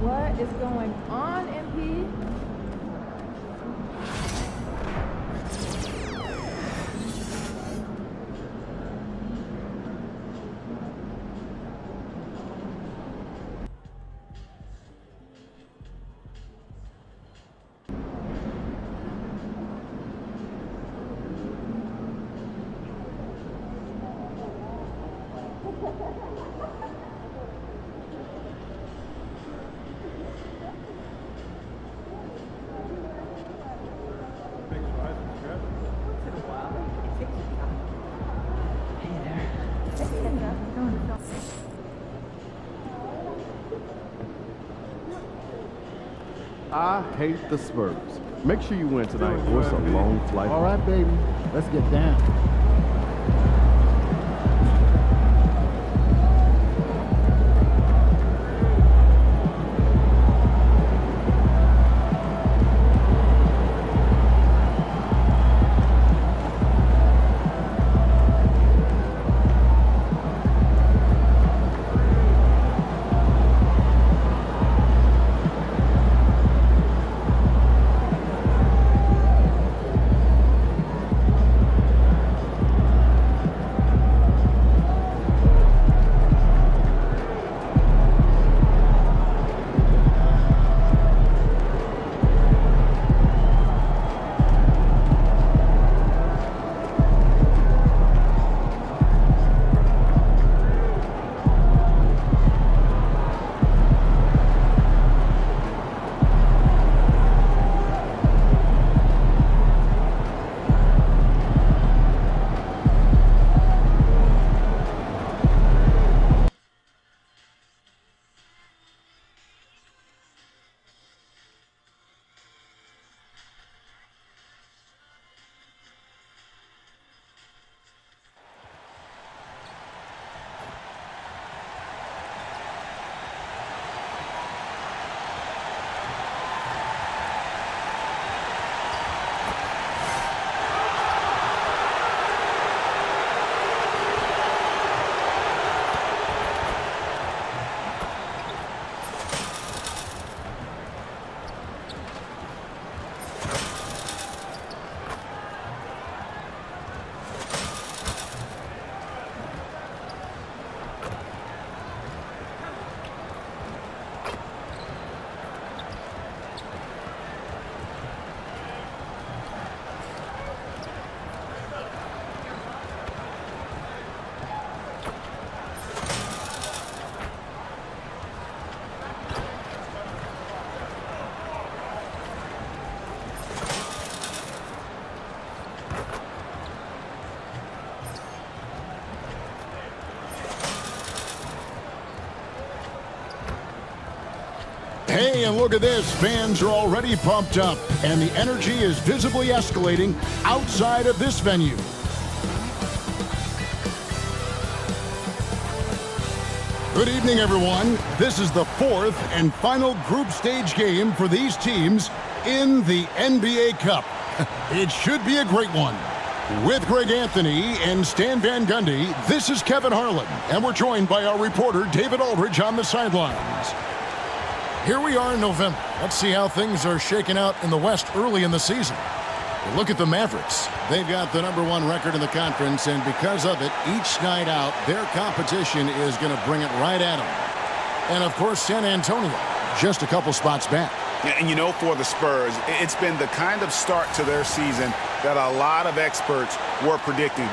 What is going on, MP? I hate the Spurs. Make sure you win tonight or it's a long flight. All right, baby. Let's get down. And look at this. Fans are already pumped up, and the energy is visibly escalating outside of this venue. Good evening, everyone. This is the fourth and final group stage game for these teams in the NBA Cup. It should be a great one. With Greg Anthony and Stan Van Gundy, this is Kevin Harlan, and we're joined by our reporter David Aldridge on the sidelines. Here we are in November. Let's see how things are shaking out in the West early in the season. Look at the Mavericks. They've got the #1 record in the conference, and because of it, each night out, their competition is going to bring it right at them. And, of course, San Antonio, just a couple spots back. Yeah, and you know, for the Spurs, it's been the kind of start to their season that a lot of experts were predicting.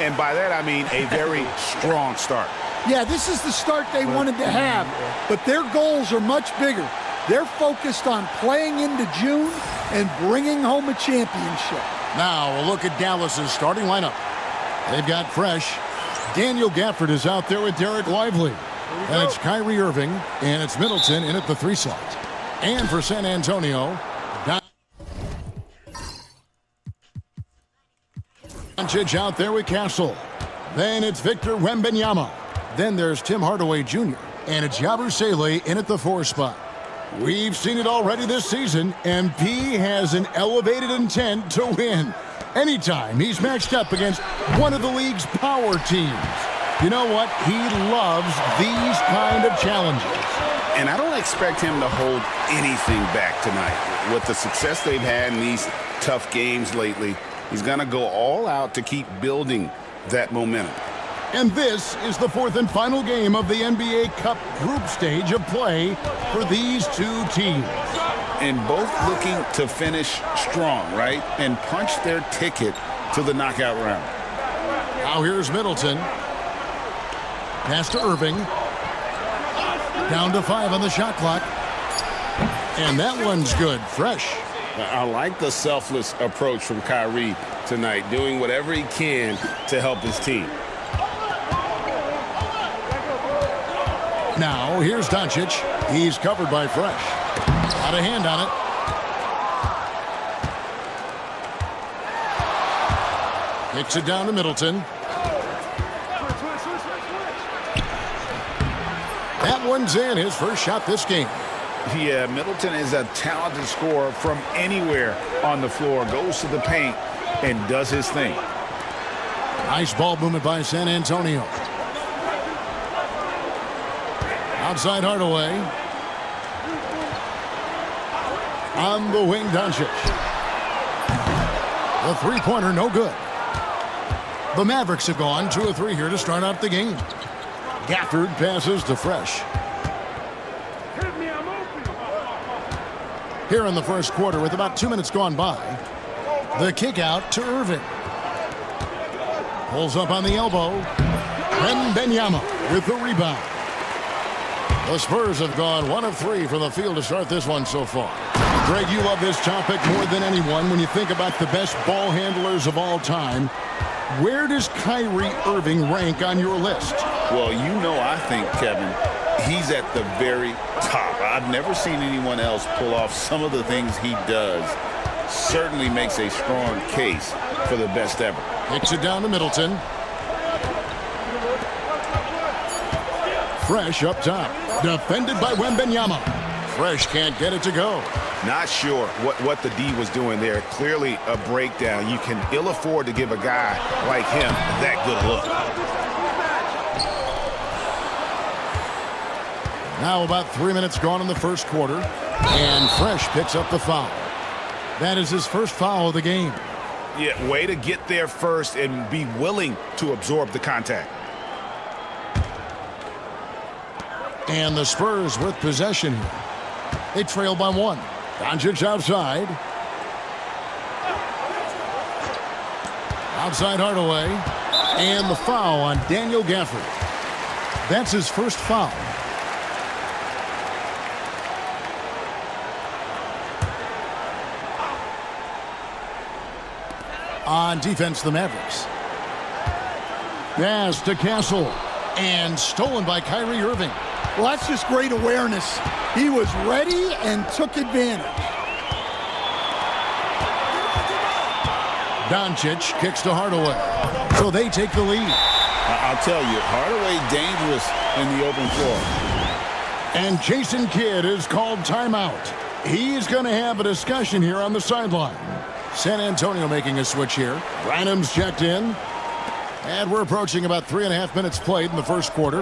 And by that, I mean a very strong start. Yeah, this is the start they wanted to have, but their goals are much bigger. They're focused on playing into June and bringing home a championship. Now, a look at Dallas's starting lineup. They've got Fresh. Daniel Gafford is out there with Derek Lively. And it's Kyrie Irving, and it's Middleton in at the 3 slot. And for San Antonio, Doncic out there with Castle. Then it's Victor Wembanyama. Then there's Tim Hardaway Jr. And it's Yabusele in at the 4 spot. We've seen it already this season. MP has an elevated intent to win. Anytime he's matched up against one of the league's power teams. You know what? He loves these kind of challenges. And I don't expect him to hold anything back tonight. With the success they've had in these tough games lately, he's going to go all out to keep building that momentum. And this is the 4th and final game of the NBA Cup group stage of play for these two teams. And both looking to finish strong, right? And punch their ticket to the knockout round. Now here's Middleton. Pass to Irving. Down to 5 on the shot clock. And that one's good. Fresh. I like the selfless approach from Kyrie tonight, doing whatever he can to help his team. Now, here's Doncic. He's covered by Fresh. Got a hand on it. Kicks it down to Middleton. That one's in, his first shot this game. Yeah, Middleton is a talented scorer from anywhere on the floor. Goes to the paint and does his thing. Nice ball movement by San Antonio. Outside Hardaway. On the wing, Doncic. The three-pointer, no good. The Mavericks have gone 2 of 3 here to start out the game. Gafford passes to Fresh. Here in the first quarter, with about 2 minutes gone by, the kick out to Irving. Pulls up on the elbow. Wembanyama with the rebound. The Spurs have gone 1 of 3 from the field to start this one so far. Greg, you love this topic more than anyone. When you think about the best ball handlers of all time, where does Kyrie Irving rank on your list? Well, you know, I think, Kevin, he's at the very top. I've never seen anyone else pull off some of the things he does. Certainly makes a strong case for the best ever. Kicks it down to Middleton. Fresh up top. Defended by Wembanyama. Fresh can't get it to go. Not sure what the D was doing there. Clearly a breakdown. You can ill afford to give a guy like him that good look. Now about 3 minutes gone in the first quarter. And Fresh picks up the foul. That is his first foul of the game. Yeah, way to get there first and be willing to absorb the contact. And the Spurs with possession here. They trail by 1. Doncic outside. Outside Hardaway. And the foul on Daniel Gafford. That's his first foul. On defense, the Mavericks. Pass to Castle. And stolen by Kyrie Irving. Well, that's just great awareness. He was ready and took advantage. Doncic kicks to Hardaway. So they take the lead. I'll tell you, Hardaway dangerous in the open floor. And Jason Kidd is called timeout. He's going to have a discussion here on the sideline. San Antonio making a switch here. Branham's checked in. And we're approaching about 3.5 minutes played in the first quarter.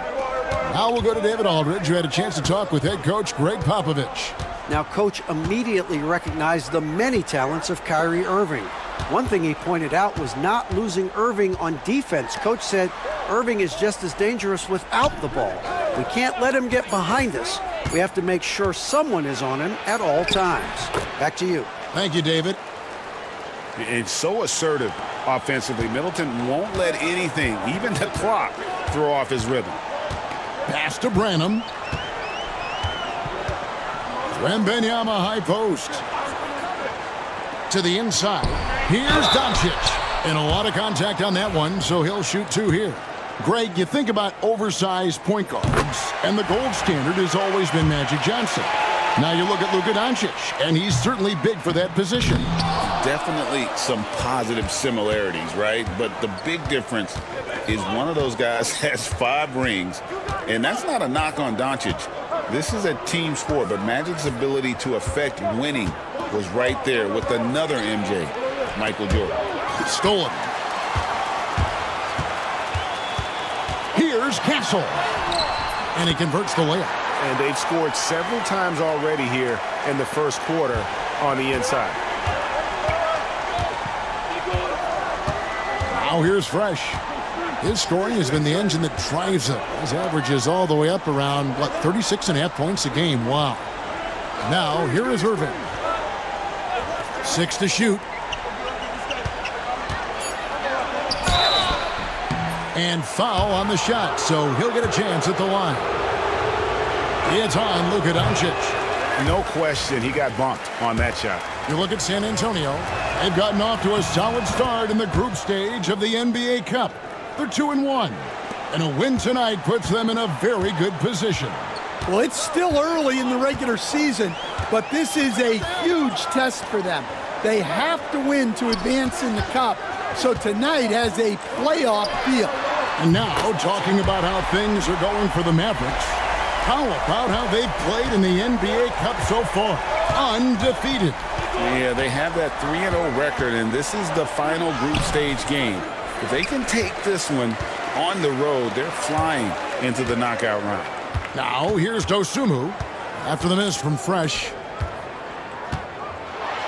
Now we'll go to David Aldridge, who had a chance to talk with head coach Greg Popovich. Now, Coach immediately recognized the many talents of Kyrie Irving. One thing he pointed out was not losing Irving on defense. Coach said Irving is just as dangerous without the ball. We can't let him get behind us. We have to make sure someone is on him at all times. Back to you. Thank you, David. It's so assertive offensively. Middleton won't let anything, even the clock, throw off his rhythm. Pass to Branham. Wembanyama high post. To the inside. Here's Doncic. And a lot of contact on that one, so he'll shoot 2 here. Greg, you think about oversized point guards, and the gold standard has always been Magic Johnson. Now you look at Luka Doncic, and he's certainly big for that position. Definitely some positive similarities, right? But the big difference is one of those guys has 5 rings, and that's not a knock on Doncic. This is a team sport, but Magic's ability to affect winning was right there with another MJ, Michael Jordan. Stolen. Here's Castle. And he converts the layup. And they've scored several times already here in the first quarter on the inside. Now here's Fresh. His scoring has been the engine that drives him. His average is all the way up around, 36.5 points a game. Wow. Now here is Irving. 6 to shoot. And foul on the shot, so he'll get a chance at the line. It's on Luka Doncic. No question, he got bumped on that shot. You look at San Antonio. They've gotten off to a solid start in the group stage of the NBA Cup. They're 2-1. And a win tonight puts them in a very good position. Well, it's still early in the regular season, but this is a huge test for them. They have to win to advance in the Cup, so tonight has a playoff feel. And now, talking about how things are going for the Mavericks, how about how they've played in the NBA Cup so far? Undefeated. Yeah, they have that 3-0 record, and this is the final group stage game. If they can take this one on the road, they're flying into the knockout round. Now, here's Dosunmu. After the miss from Fresh.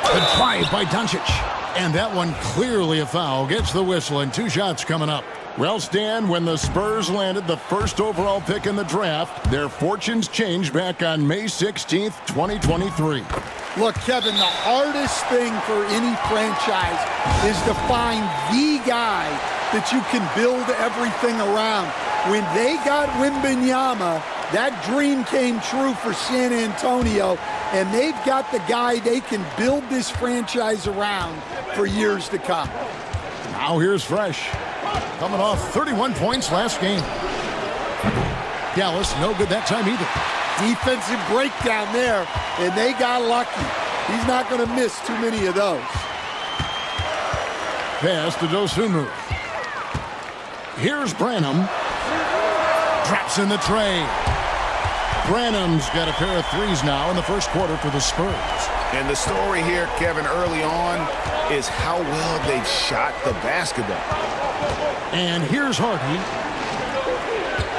The drive by Doncic. And that one clearly a foul. Gets the whistle, and 2 shots coming up. Well, Stan, when the Spurs landed the first overall pick in the draft, their fortunes changed back on May 16th, 2023. Look, Kevin, the hardest thing for any franchise is to find the guy that you can build everything around. When they got Wembanyama, that dream came true for San Antonio, and they've got the guy they can build this franchise around for years to come. Now here's Fresh. Coming off 31 points last game. Dallas, no good that time either. Defensive breakdown there, and they got lucky. He's not going to miss too many of those. Pass to Dosunmu. Here's Branham. Drops in the tray. Branham's got a pair of 3s now in the first quarter for the Spurs. And the story here, Kevin, early on is how well they've shot the basketball. And here's Hardy.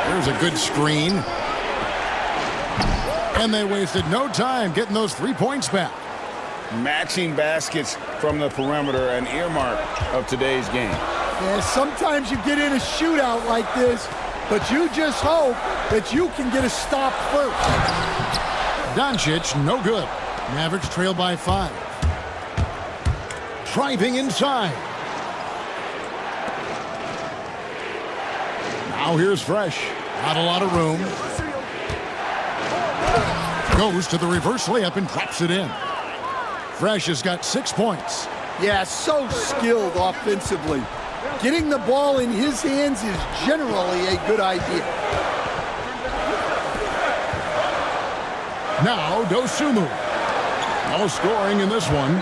There's a good screen. And they wasted no time getting those 3 points back. Matching baskets from the perimeter, an earmark of today's game. Yeah, sometimes you get in a shootout like this, but you just hope that you can get a stop first. Doncic, no good. Mavericks trail by 5. Driving inside. Now here's Fresh. Not a lot of room. Goes to the reverse layup and drops it in. Fresh has got 6 points. Yeah, so skilled offensively. Getting the ball in his hands is generally a good idea. Now Dosunmu. No scoring in this one.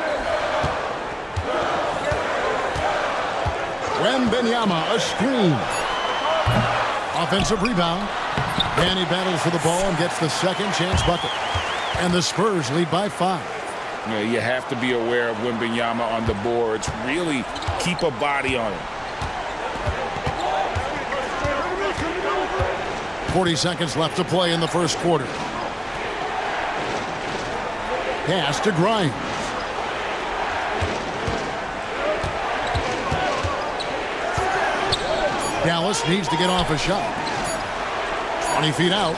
Wembanyama, a screen. Offensive rebound. And he battles for the ball and gets the second chance bucket. And the Spurs lead by 5. You know, you have to be aware of Wembanyama on the boards. Really keep a body on him. 40 seconds left to play in the first quarter. Pass to Grimes. Dallas needs to get off a shot. 20 feet out.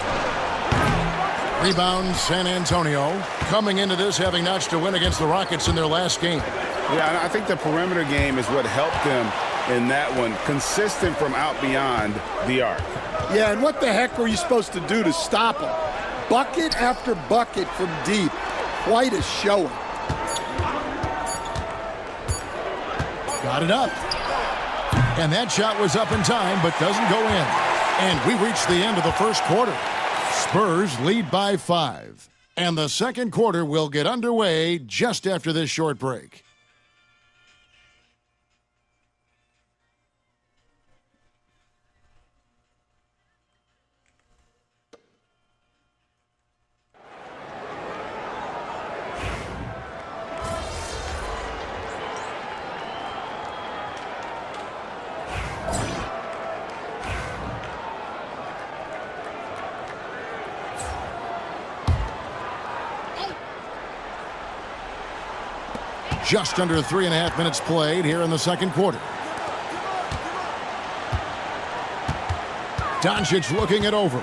Rebound San Antonio. Coming into this having notched a win against the Rockets in their last game. Yeah, I think the perimeter game is what helped them in that one. Consistent from out beyond the arc. Yeah, and what the heck were you supposed to do to stop him? Bucket after bucket from deep. Quite a showing. Got it up. And that shot was up in time, but doesn't go in. And we reached the end of the first quarter. Spurs lead by 5. And the second quarter will get underway just after this short break. Just under 3.5 minutes played here in the second quarter. Doncic looking it over.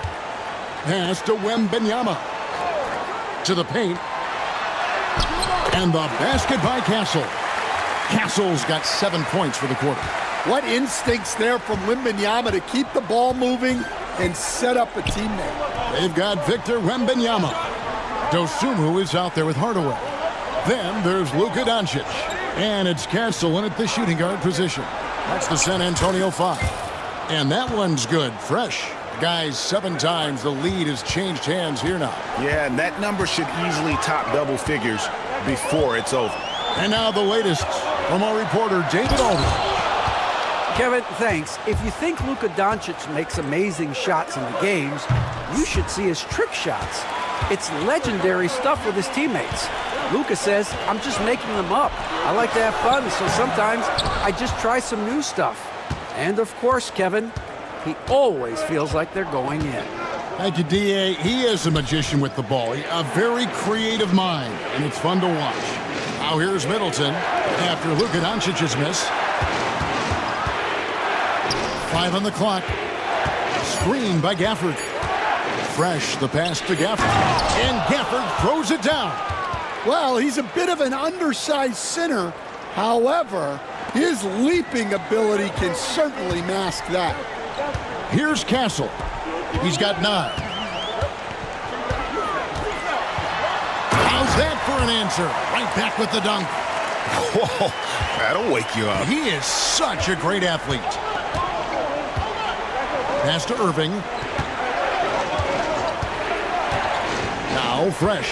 Pass to Wembanyama. To the paint. And the basket by Castle. Castle's got 7 points for the quarter. What instincts there from Wembanyama to keep the ball moving and set up a teammate. They've got Victor Wembanyama. Dosunmu is out there with Hardaway. Then there's Luka Doncic. And it's Castle in at the shooting guard position. That's the San Antonio 5. And that one's good. Fresh. Guys, 7 times the lead has changed hands here now. Yeah, and that number should easily top double figures before it's over. And now the latest from our reporter, David Aldridge. Kevin, thanks. If you think Luka Doncic makes amazing shots in the games, you should see his trick shots. It's legendary stuff with his teammates. Luka says, I'm just making them up. I like to have fun, so sometimes I just try some new stuff. And of course, Kevin, he always feels like they're going in. Thank you, D.A. He is a magician with the ball. A very creative mind, and it's fun to watch. Now here's Middleton after Luka Doncic's miss. 5 on the clock. Screen by Gafford. Fresh, the pass to Gafford. And Gafford throws it down. Well, he's a bit of an undersized center. However, his leaping ability can certainly mask that. Here's Castle. He's got 9. How's that for an answer? Right back with the dunk. Whoa, that'll wake you up. He is such a great athlete. Pass to Irving. Now Fresh.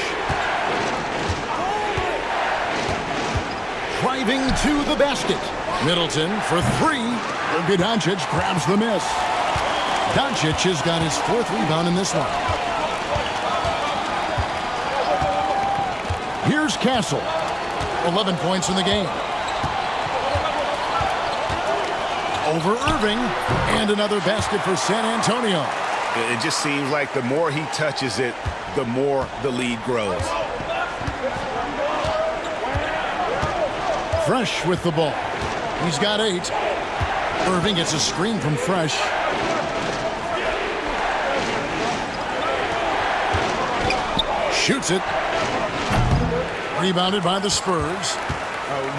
Driving to the basket. Middleton for 3. Luka Doncic grabs the miss. Doncic has got his 4th rebound in this one. Here's Castle. 11 points in the game. Over Irving. And another basket for San Antonio. It just seems like the more he touches it, the more the lead grows. Fresh with the ball. He's got 8. Irving gets a screen from Fresh. Shoots it. Rebounded by the Spurs.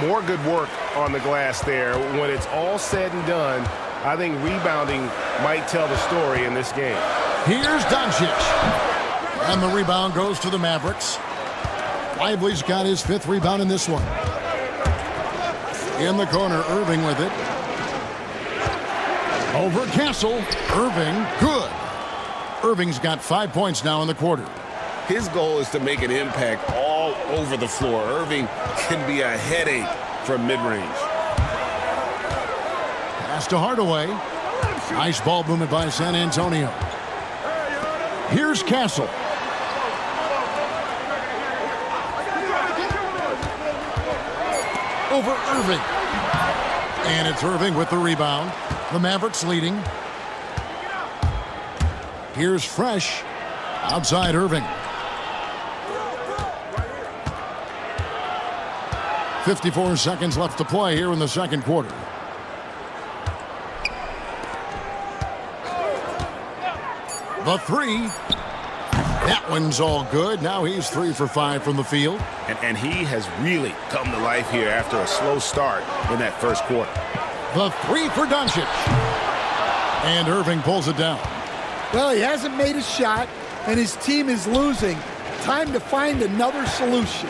More good work on the glass there. When it's all said and done, I think rebounding might tell the story in this game. Here's Doncic. And the rebound goes to the Mavericks. Lively's got his 5th rebound in this one. In the corner, Irving with it. Over Castle. Irving, good. Irving's got 5 points now in the quarter. His goal is to make an impact all over the floor. Irving can be a headache from mid-range. Pass to Hardaway. Nice ball movement by San Antonio. Here's Castle. Over Irving. And it's Irving with the rebound. The Mavericks leading. Here's Fresh. Outside Irving. 54 seconds left to play here in the second quarter. The three. That one's all good. Now he's 3 for 5 from the field. And he has really come to life here after a slow start in that first quarter. The three for Doncic. And Irving pulls it down. Well, he hasn't made a shot, and his team is losing. Time to find another solution.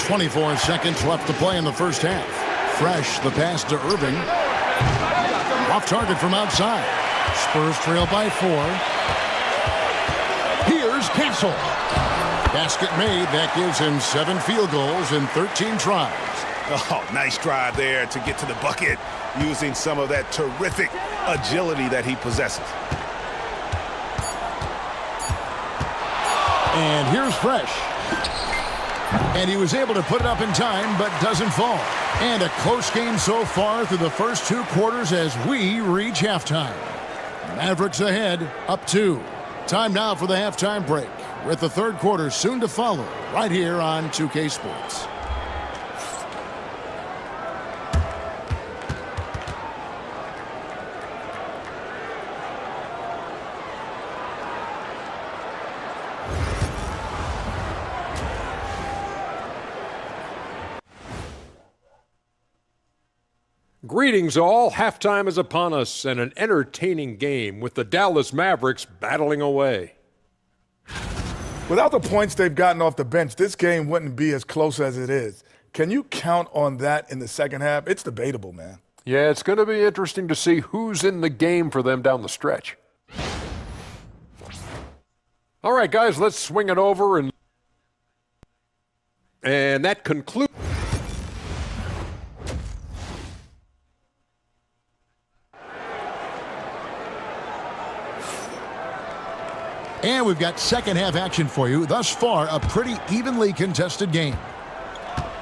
24 seconds left to play in the first half. Fresh, the pass to Irving. Off target from outside. Spurs trail by 4. Here's Castle. Basket made. That gives him 7 field goals in 13 tries. Oh, nice drive there to get to the bucket using some of that terrific agility that he possesses. And here's Fresh. And he was able to put it up in time, but doesn't fall. And a close game so far through the first 2 quarters as we reach halftime. Mavericks ahead, up 2. Time now for the halftime break, with the third quarter soon to follow, right here on 2K Sports. Greetings all, halftime is upon us and an entertaining game with the Dallas Mavericks battling away. Without the points they've gotten off the bench, this game wouldn't be as close as it is. Can you count on that in the second half? It's debatable, man. Yeah, it's going to be interesting to see who's in the game for them down the stretch. All right, guys, let's swing it over and that concludes. And we've got second half action for you. Thus far, a pretty evenly contested game.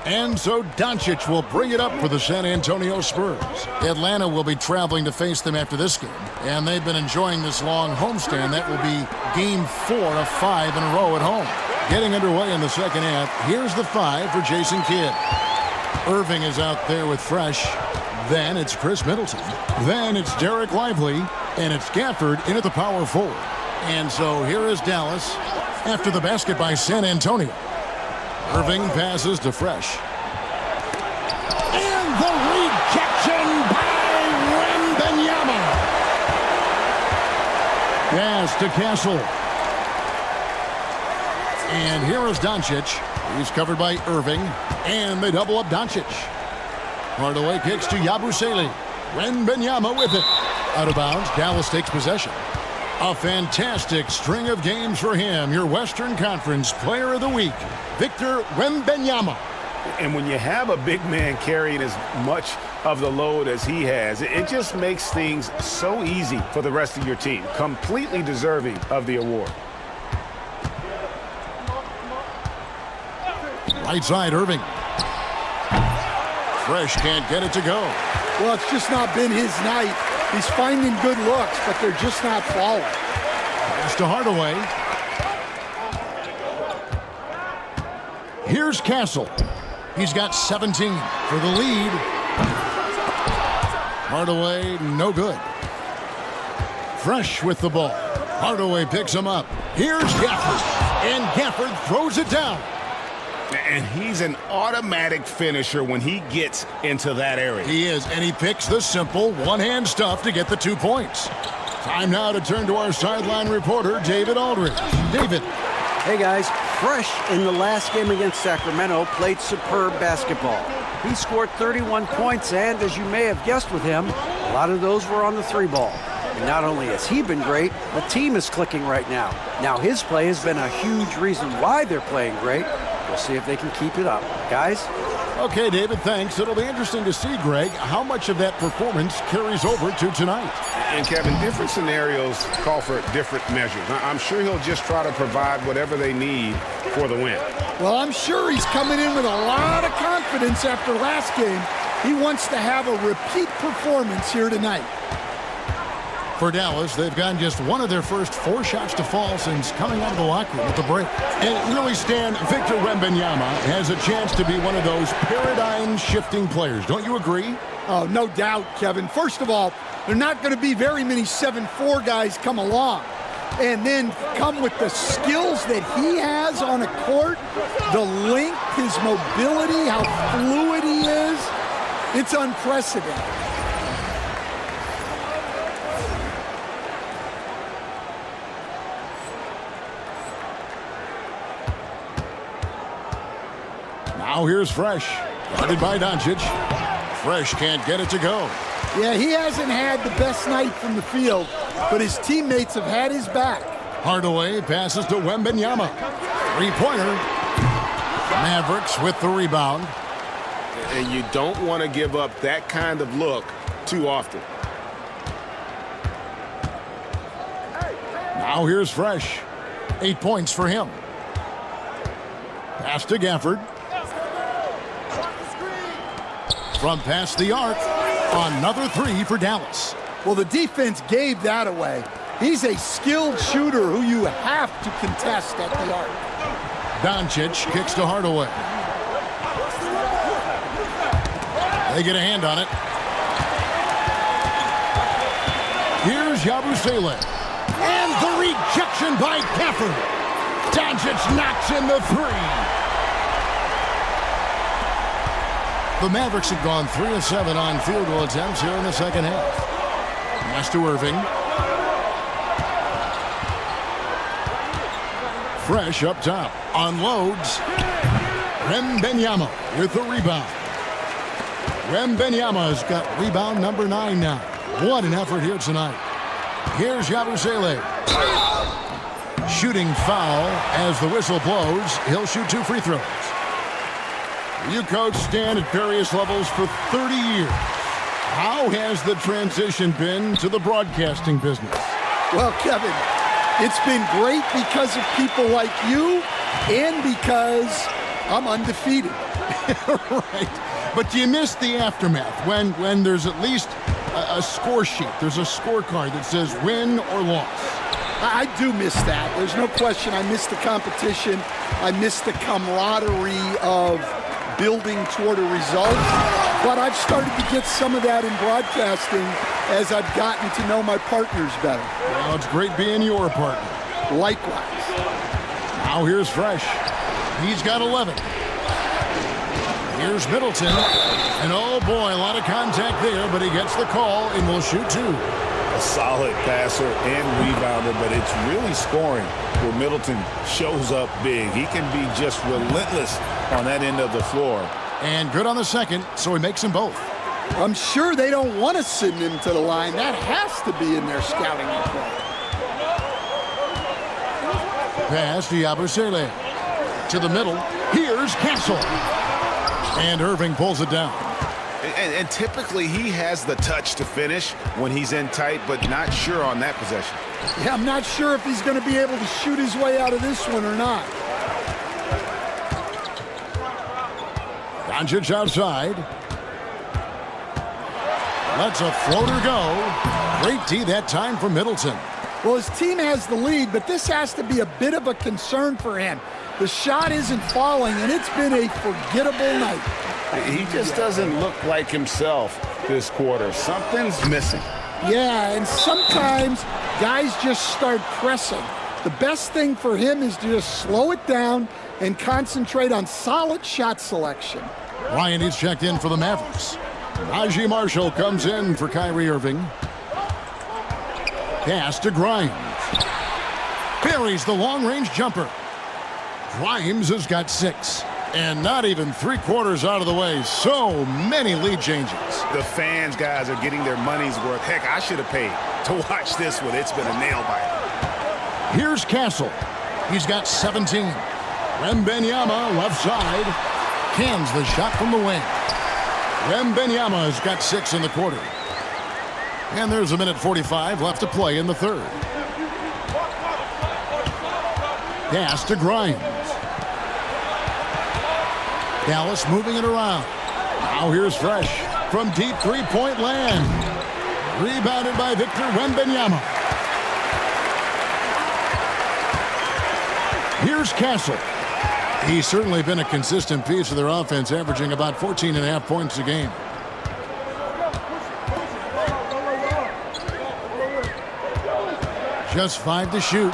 And so Doncic will bring it up for the San Antonio Spurs. Atlanta will be traveling to face them after this game. And they've been enjoying this long homestand. That will be game 4 of 5 in a row at home. Getting underway in the second half, here's the 5 for Jason Kidd. Irving is out there with Fresh. Then it's Chris Middleton. Then it's Derek Lively. And it's Gafford in at the power forward. And so here is Dallas after the basket by San Antonio. Irving passes to Fresh. And the rejection by Wembanyama. Pass to Castle. And here is Doncic. He's covered by Irving. And they double up Doncic. Hardaway kicks to Yabusele. Wembanyama with it. Out of bounds, Dallas takes possession. A fantastic string of games for him. Your Western Conference Player of the Week, Victor Wembanyama. And when you have a big man carrying as much of the load as he has, it just makes things so easy for the rest of your team. Completely deserving of the award. Right side, Irving. Fresh can't get it to go. Well, it's just not been his night. He's finding good looks, but they're just not falling. Pass to Hardaway. Here's Castle. He's got 17 for the lead. Hardaway, no good. Fresh with the ball. Hardaway picks him up. Here's Gafford. And Gafford throws it down. And he's an automatic finisher when he gets into that area. He is, and he picks the simple one-hand stuff to get the 2 points. Time now to turn to our sideline reporter, David Aldridge. David. Hey, guys. Fresh in the last game against Sacramento played superb basketball. He scored 31 points, and as you may have guessed with him, a lot of those were on the 3 ball. And not only has he been great, the team is clicking right now. Now his play has been a huge reason why they're playing great. We'll see if they can keep it up. Guys? Okay, David, thanks. It'll be interesting to see, Greg, how much of that performance carries over to tonight. And, Kevin, different scenarios call for different measures. I'm sure he'll just try to provide whatever they need for the win. Well, I'm sure he's coming in with a lot of confidence after last game. He wants to have a repeat performance here tonight. For Dallas, they've gotten just one of their first 4 shots to fall since coming out of the locker room at the break. And really, Stan, Victor Wembanyama has a chance to be one of those paradigm-shifting players. Don't you agree? Oh, no doubt, Kevin. First of all, there are not going to be very many 7'4" guys come along. And then come with the skills that he has on a court, the length, his mobility, how fluid he is. It's unprecedented. Now here's Fresh, guarded by Doncic. Fresh can't get it to go. Yeah, he hasn't had the best night from the field, but his teammates have had his back. Hardaway passes to Wembanyama. Three-pointer. Mavericks with the rebound. And you don't want to give up that kind of look too often. Now here's Fresh. 8 points for him. Pass to Gafford. From past the arc. Another 3 for Dallas. Well, the defense gave that away. He's a skilled shooter who you have to contest at the arc. Doncic kicks to Hardaway. They get a hand on it. Here's Yabusele. And the rejection by Gafford. Doncic knocks in the 3. The Mavericks have gone 3 of 7 on field goal attempts here in the second half. Pass to Irving. Fresh up top. Unloads. Wembanyama with the rebound. Wembanyama's got rebound number 9 now. What an effort here tonight. Here's Yabusele. Shooting foul as the whistle blows. He'll shoot 2 free throws. You coach Stan at various levels for 30 years. How has the transition been to the broadcasting business? Well, Kevin, it's been great because of people like you and because I'm undefeated. Right. But do you miss the aftermath when there's at least a score sheet? There's a scorecard that says win or loss. I do miss that. There's no question I miss the competition. I miss the camaraderie of building toward a result. But I've started to get some of that in broadcasting as I've gotten to know my partners better. Well, it's great being your partner. Likewise. Now here's Fresh. He's got 11. Here's Middleton. And oh boy, a lot of contact there, but he gets the call and will shoot 2. A solid passer and rebounder, but it's really scoring where Middleton shows up big. He can be just relentless on that end of the floor. And good on the second, so he makes them both. I'm sure they don't want to send him to the line. That has to be in their scouting report. Pass to Yabusele. To the middle. Here's Castle. And Irving pulls it down. And typically he has the touch to finish when he's in tight, but not sure on that possession. Yeah, I'm not sure if he's going to be able to shoot his way out of this one or not. Doncic outside. Lets a floater go. Great D that time for Middleton. Well, his team has the lead, but this has to be a bit of a concern for him. The shot isn't falling, and it's been a forgettable night. He just doesn't look like himself this quarter. Something's missing. Yeah, and sometimes guys just start pressing. The best thing for him is to just slow it down and concentrate on solid shot selection. Ryan is checked in for the Mavericks. Najee Marshall comes in for Kyrie Irving. Pass to Grimes. Buries the long-range jumper. Grimes has got 6. And not even 3/4 out of the way. So many lead changes. The fans, guys, are getting their money's worth. Heck, I should have paid to watch this one. It's been a nail-biter. Here's Castle. He's got 17. Wembanyama, left side, cans the shot from the wing. Wembanyama has got 6 in the quarter. And there's a minute 45 left to play in the third. Pass to Grimes. Dallas moving it around. Now here's Fresh from deep three-point land. Rebounded by Victor Wembanyama. Here's Castle. He's certainly been a consistent piece of their offense, averaging about 14.5 points a game. Just 5 to shoot.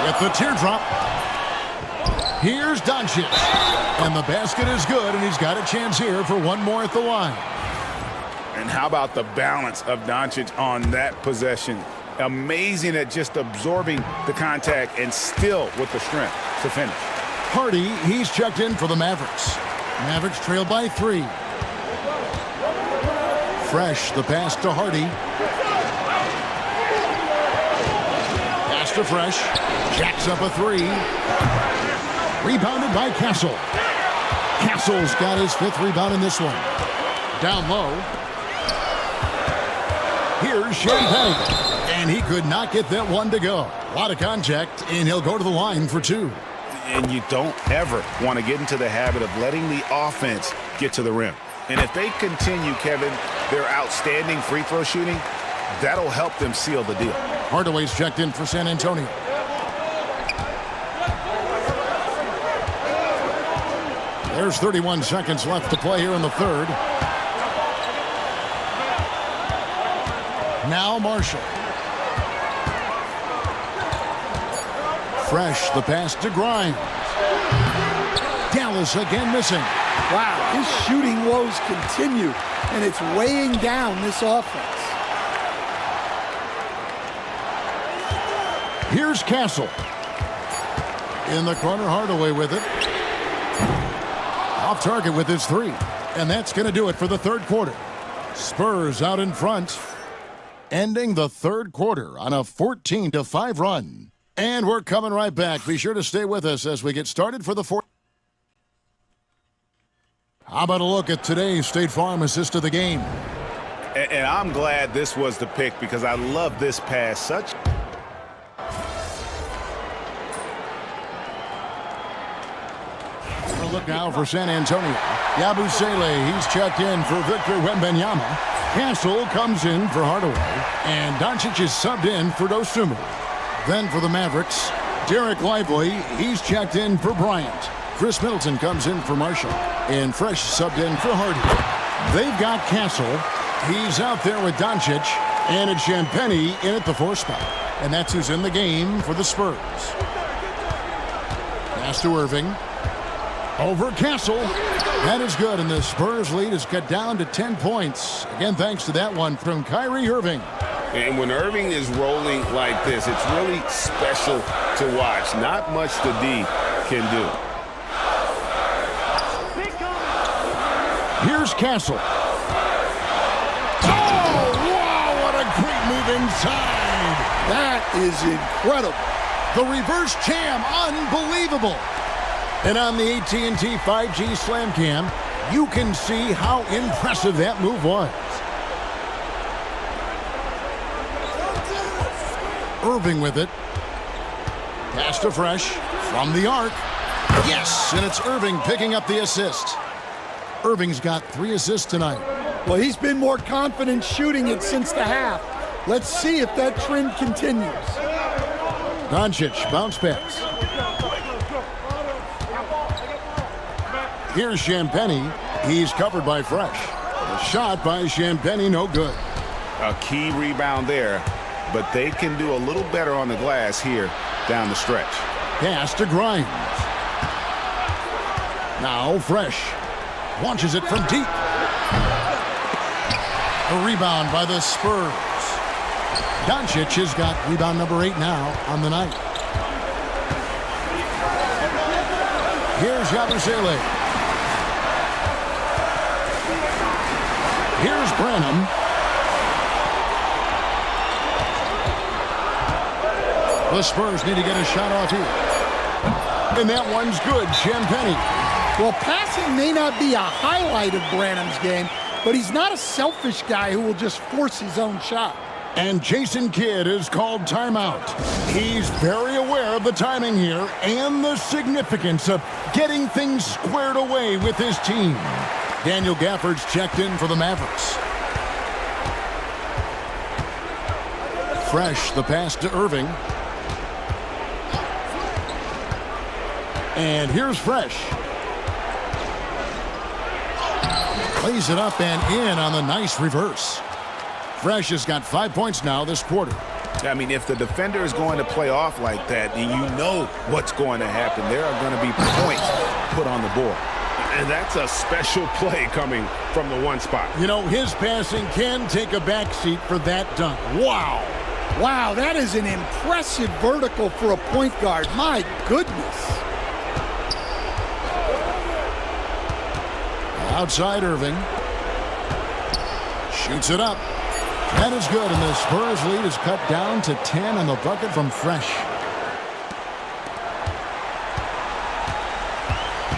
With the teardrop. Here's Doncic. And the basket is good, and he's got a chance here for one more at the line. And how about the balance of Doncic on that possession? Amazing at just absorbing the contact and still with the strength to finish. Hardy, he's checked in for the Mavericks. Mavericks trail by 3. Fresh, the pass to Hardy. Pass to Fresh. Jacks up a 3. Rebounded by Castle. Castle's got his 5th rebound in this one. Down low. Here's Champagne. And he could not get that one to go. A lot of contact, and he'll go to the line for 2. And you don't ever want to get into the habit of letting the offense get to the rim. And if they continue, Kevin, their outstanding free throw shooting, that'll help them seal the deal. Hardaway's checked in for San Antonio. There's 31 seconds left to play here in the third. Now Marshall. Fresh, the pass to Grimes. Dallas again missing. Wow, his shooting woes continue, and it's weighing down this offense. Here's Castle. In the corner, Hardaway with it. Off target with his 3. And that's going to do it for the third quarter. Spurs out in front. Ending the third quarter on a 14-5 run. And we're coming right back. Be sure to stay with us as we get started for the fourth. How about a look at today's State Farm assist of the game? And I'm glad this was the pick because I love this pass. Such. A look now for San Antonio. Yabusele, he's checked in for Victor Wembanyama. Castle comes in for Hardaway. And Doncic is subbed in for Dosunmu. Then for the Mavericks, Derek Lively, he's checked in for Bryant. Chris Middleton comes in for Marshall. And Fresh subbed in for Hardy. They've got Castle. He's out there with Doncic. And it's Champagnie in at the 4 spot. And that's who's in the game for the Spurs. Pass to Irving. Over Castle. That is good, and the Spurs lead is cut down to 10 points. Again, thanks to that one from Kyrie Irving. And when Irving is rolling like this, it's really special to watch. Not much the D can do. Here's Castle. Oh, wow, what a great move inside. That is incredible. The reverse jam, unbelievable. And on the AT&T 5G Slam Cam, you can see how impressive that move was. Irving with it. Pass to Fresh from the arc. Yes, and it's Irving picking up the assist. Irving's got 3 assists tonight. Well, he's been more confident shooting it since the half. Let's see if that trend continues. Doncic, bounce pass. Here's Champagnie. He's covered by Fresh. The shot by Champagnie, no good. A key rebound there, but they can do a little better on the glass here down the stretch. Pass to Grimes. Now Fresh. Launches it from deep. A rebound by the Spurs. Doncic has got rebound number 8 now on the night. Here's Yabusele. Here's Branham. The Spurs need to get a shot off here. And that one's good. Champagnie. Well, passing may not be a highlight of Branham's game, but he's not a selfish guy who will just force his own shot. And Jason Kidd is called timeout. He's very aware of the timing here and the significance of getting things squared away with his team. Daniel Gafford's checked in for the Mavericks. Fresh, the pass to Irving. And here's Fresh. Plays it up and in on the nice reverse. Fresh has got 5 points now this quarter. I mean, if the defender is going to play off like that, then you know what's going to happen. There are going to be points put on the board. And that's a special play coming from the one spot. You know, his passing can take a backseat for that dunk. Wow. Wow, that is an impressive vertical for a point guard. My goodness. Outside Irving. Shoots it up. That is good, and the Spurs lead is cut down to 10 on the bucket from Fresh.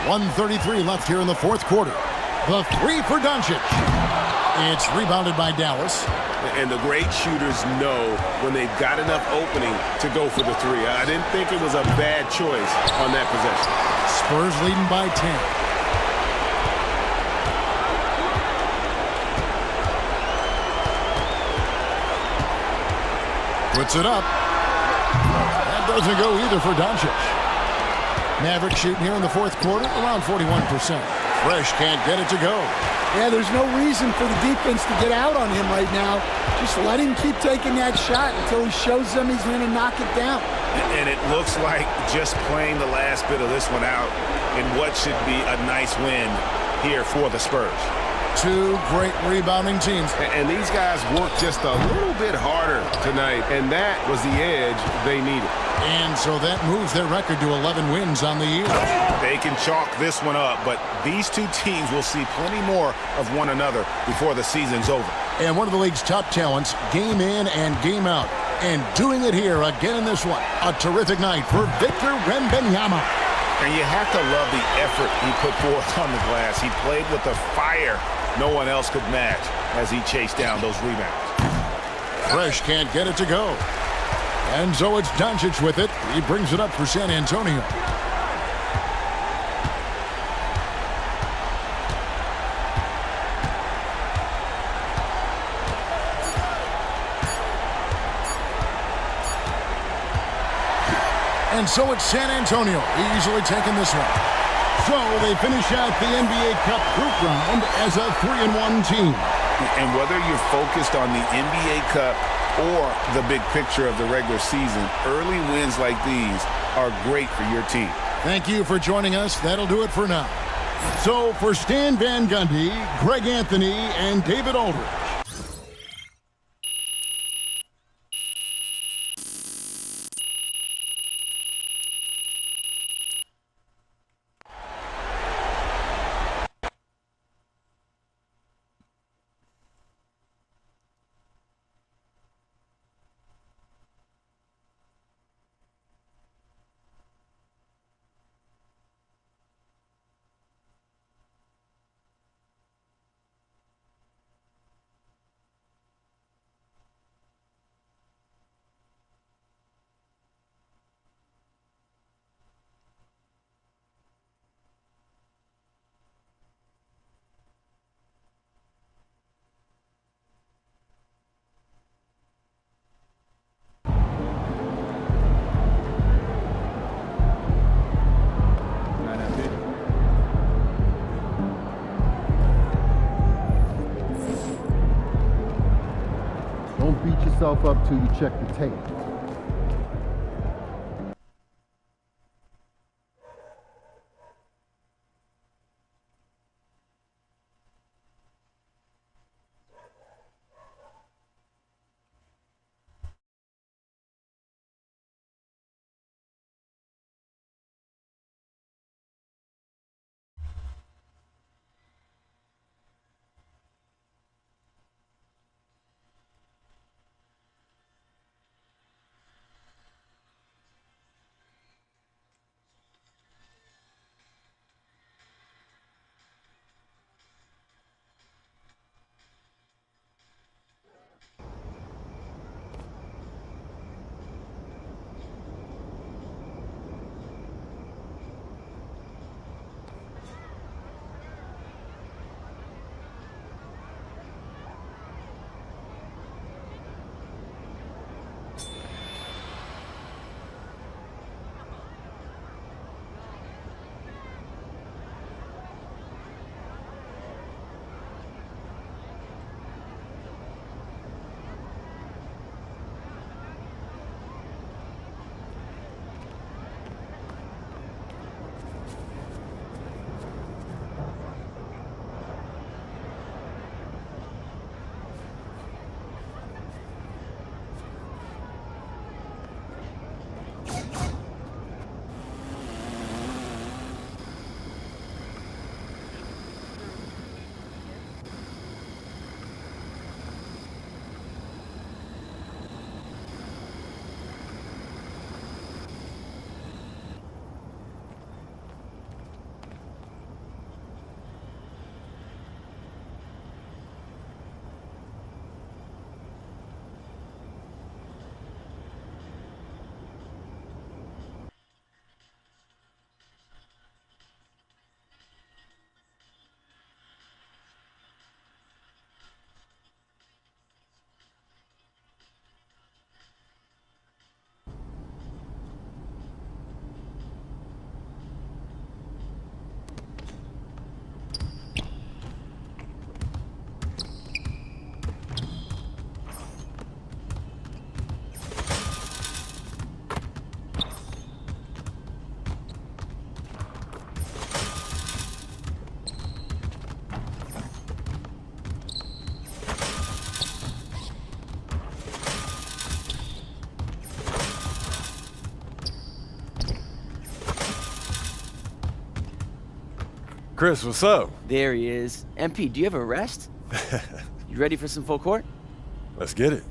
1:33 left here in the fourth quarter. The three for Doncic. It's rebounded by Dallas. And the great shooters know when they've got enough opening to go for the three. I didn't think it was a bad choice on that possession. Spurs leading by 10. Puts it up. That doesn't go either for Doncic. Mavericks shooting here in the fourth quarter, around 41%. Fresh can't get it to go. Yeah, there's no reason for the defense to get out on him right now. Just let him keep taking that shot until he shows them he's going to knock it down. And it looks like just playing the last bit of this one out in what should be a nice win here for the Spurs. Two great rebounding teams. And these guys worked just a little bit harder tonight, and that was the edge they needed. And so that moves their record to 11 wins on the year. They can chalk this one up, but these two teams will see plenty more of one another before the season's over. And one of the league's top talents, game in and game out. And doing it here again in this one. A terrific night for Victor Wembanyama. And you have to love the effort he put forth on the glass. He played with the fire no one else could match as he chased down those rebounds. Fresh can't get it to go. And so it's Doncic with it. He brings it up for San Antonio. And so it's San Antonio easily taking this one. So they finish out the NBA Cup group round as a 3-1 team. And whether you're focused on the NBA Cup or the big picture of the regular season, early wins like these are great for your team. Thank you for joining us. That'll do it for now. So for Stan Van Gundy, Greg Anthony, and David Aldridge, Don't beat yourself up till you check the tape. Chris, what's up? There he is. MP, do you have a rest? You ready for some full court? Let's get it.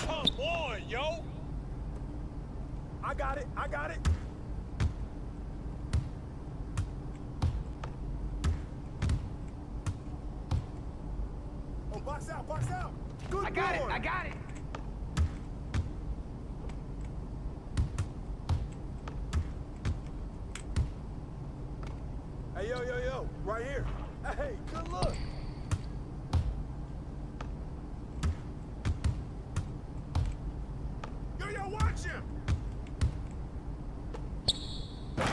Come on, yo! I got it, I got it. Oh, box out, box out. Good I got it, I got it. Hey, yo, right here. Hey, good look. Yo, watch him. Go.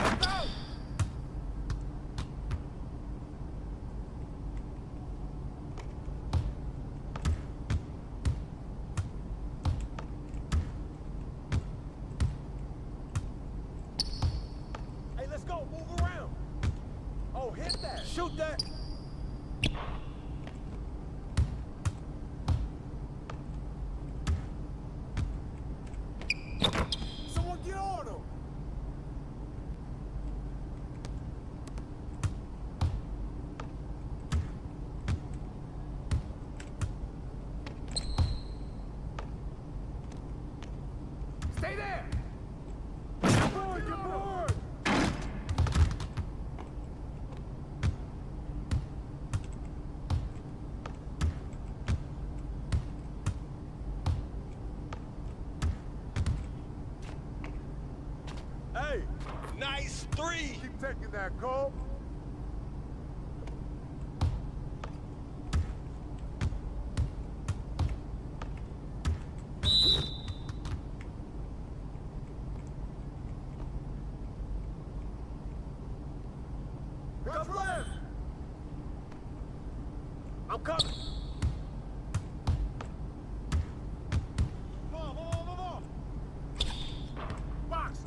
Hey, let's go. Move around. Oh, hit that. Shoot that. Someone get on him. Stay there. Get board. Hey, nice three. Keep taking that, Cole. What's left? I'm coming. Move on. Box.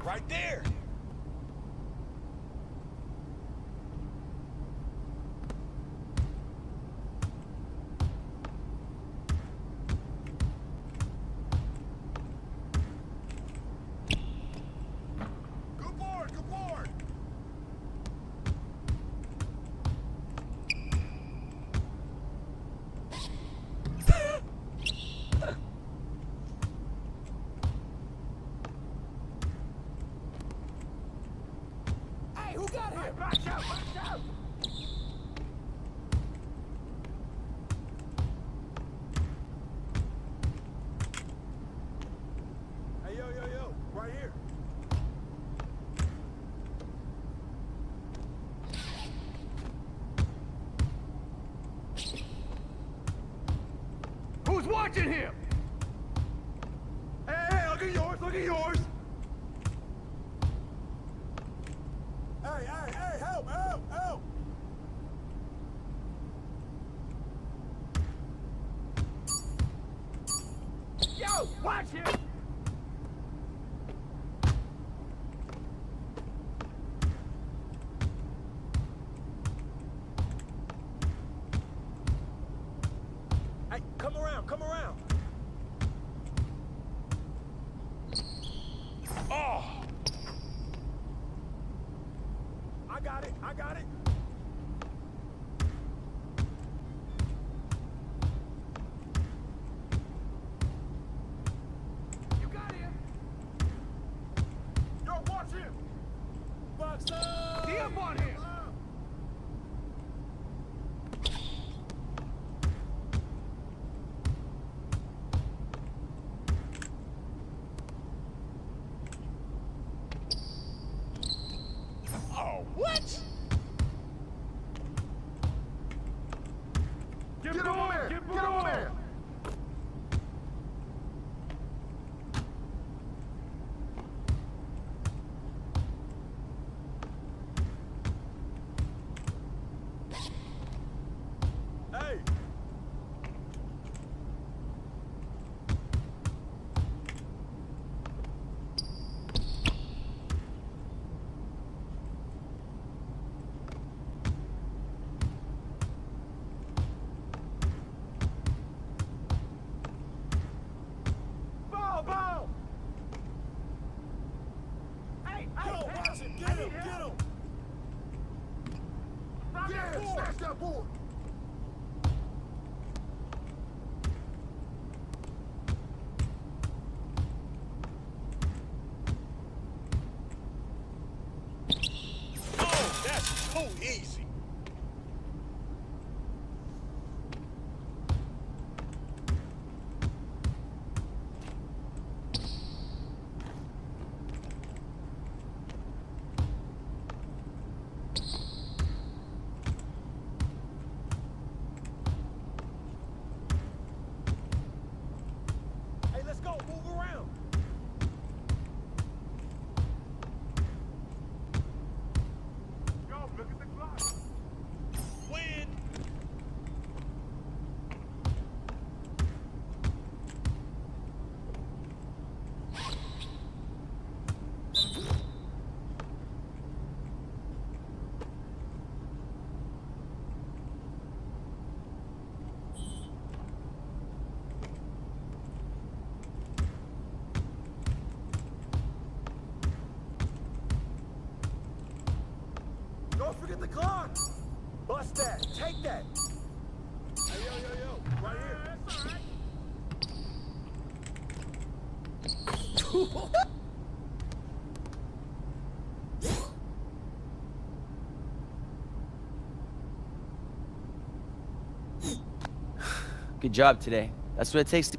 Right there. here. Watch out, watch out. Hey, yo, yo, yo, right here. Who's watching him? Hey, hey, look at yours, look at yours. Hey, hey, hey, help, help, help. Yo, watch him. Hey, come around, come around. Oh! I got it, I got it. You got him. Yo, watch him. Box up. Get up on him. Oh, what? Get on there! Get on there! Hey! Ball, ball! Hey, hey, yo, watch him! Get him! Get him! Yeah, smash that board! Oh, that's too easy. Hey, let's go. Move around. Yo, look at the clock. Win. Don't forget the clock. Bust that. Take that. Hey, yo, yo, yo. Right here. That's all right. Good job today. That's what it takes to...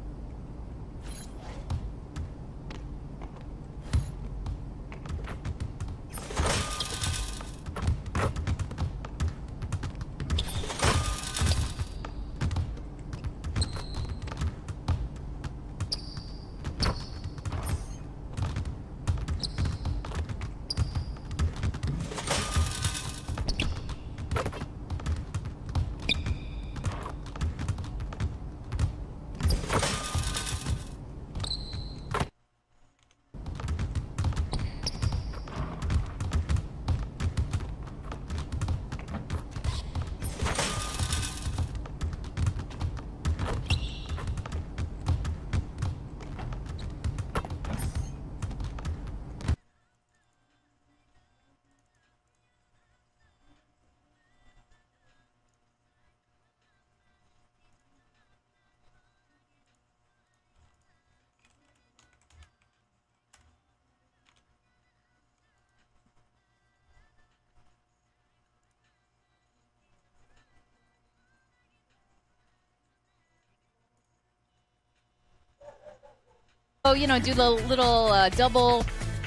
Oh, you know, do the little double.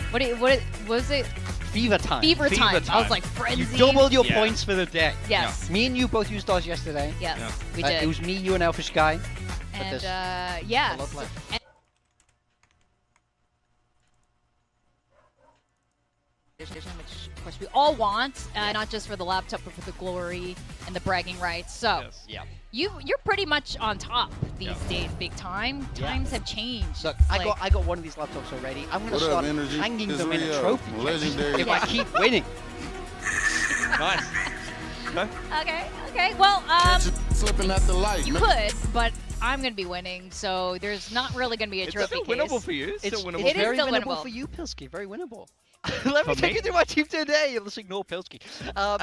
What was it? Fever time. Fever time. I was like frenzy. You double your points for the day. Yes. Me and you both used ours yesterday. Yes, we did. It was me, you, and Elfish Guy. And A yes. lot left. Which, of course, we all want, not just for the laptop, but for the glory and the bragging rights. So, you're pretty much on top these days, big time. Times have changed. Look, It's I got one of these laptops already. I'm gonna start hanging them in a trophy case Legendary. if I keep winning. Nice. Okay. Well, Slipping at the light. you could, but I'm gonna be winning, so there's not really gonna be a trophy still case. winnable for you. It's still winnable. It is very still winnable winnable for you, Pilsky. Very winnable. Let me For take me? you through my team today. Let's ignore Pilsky.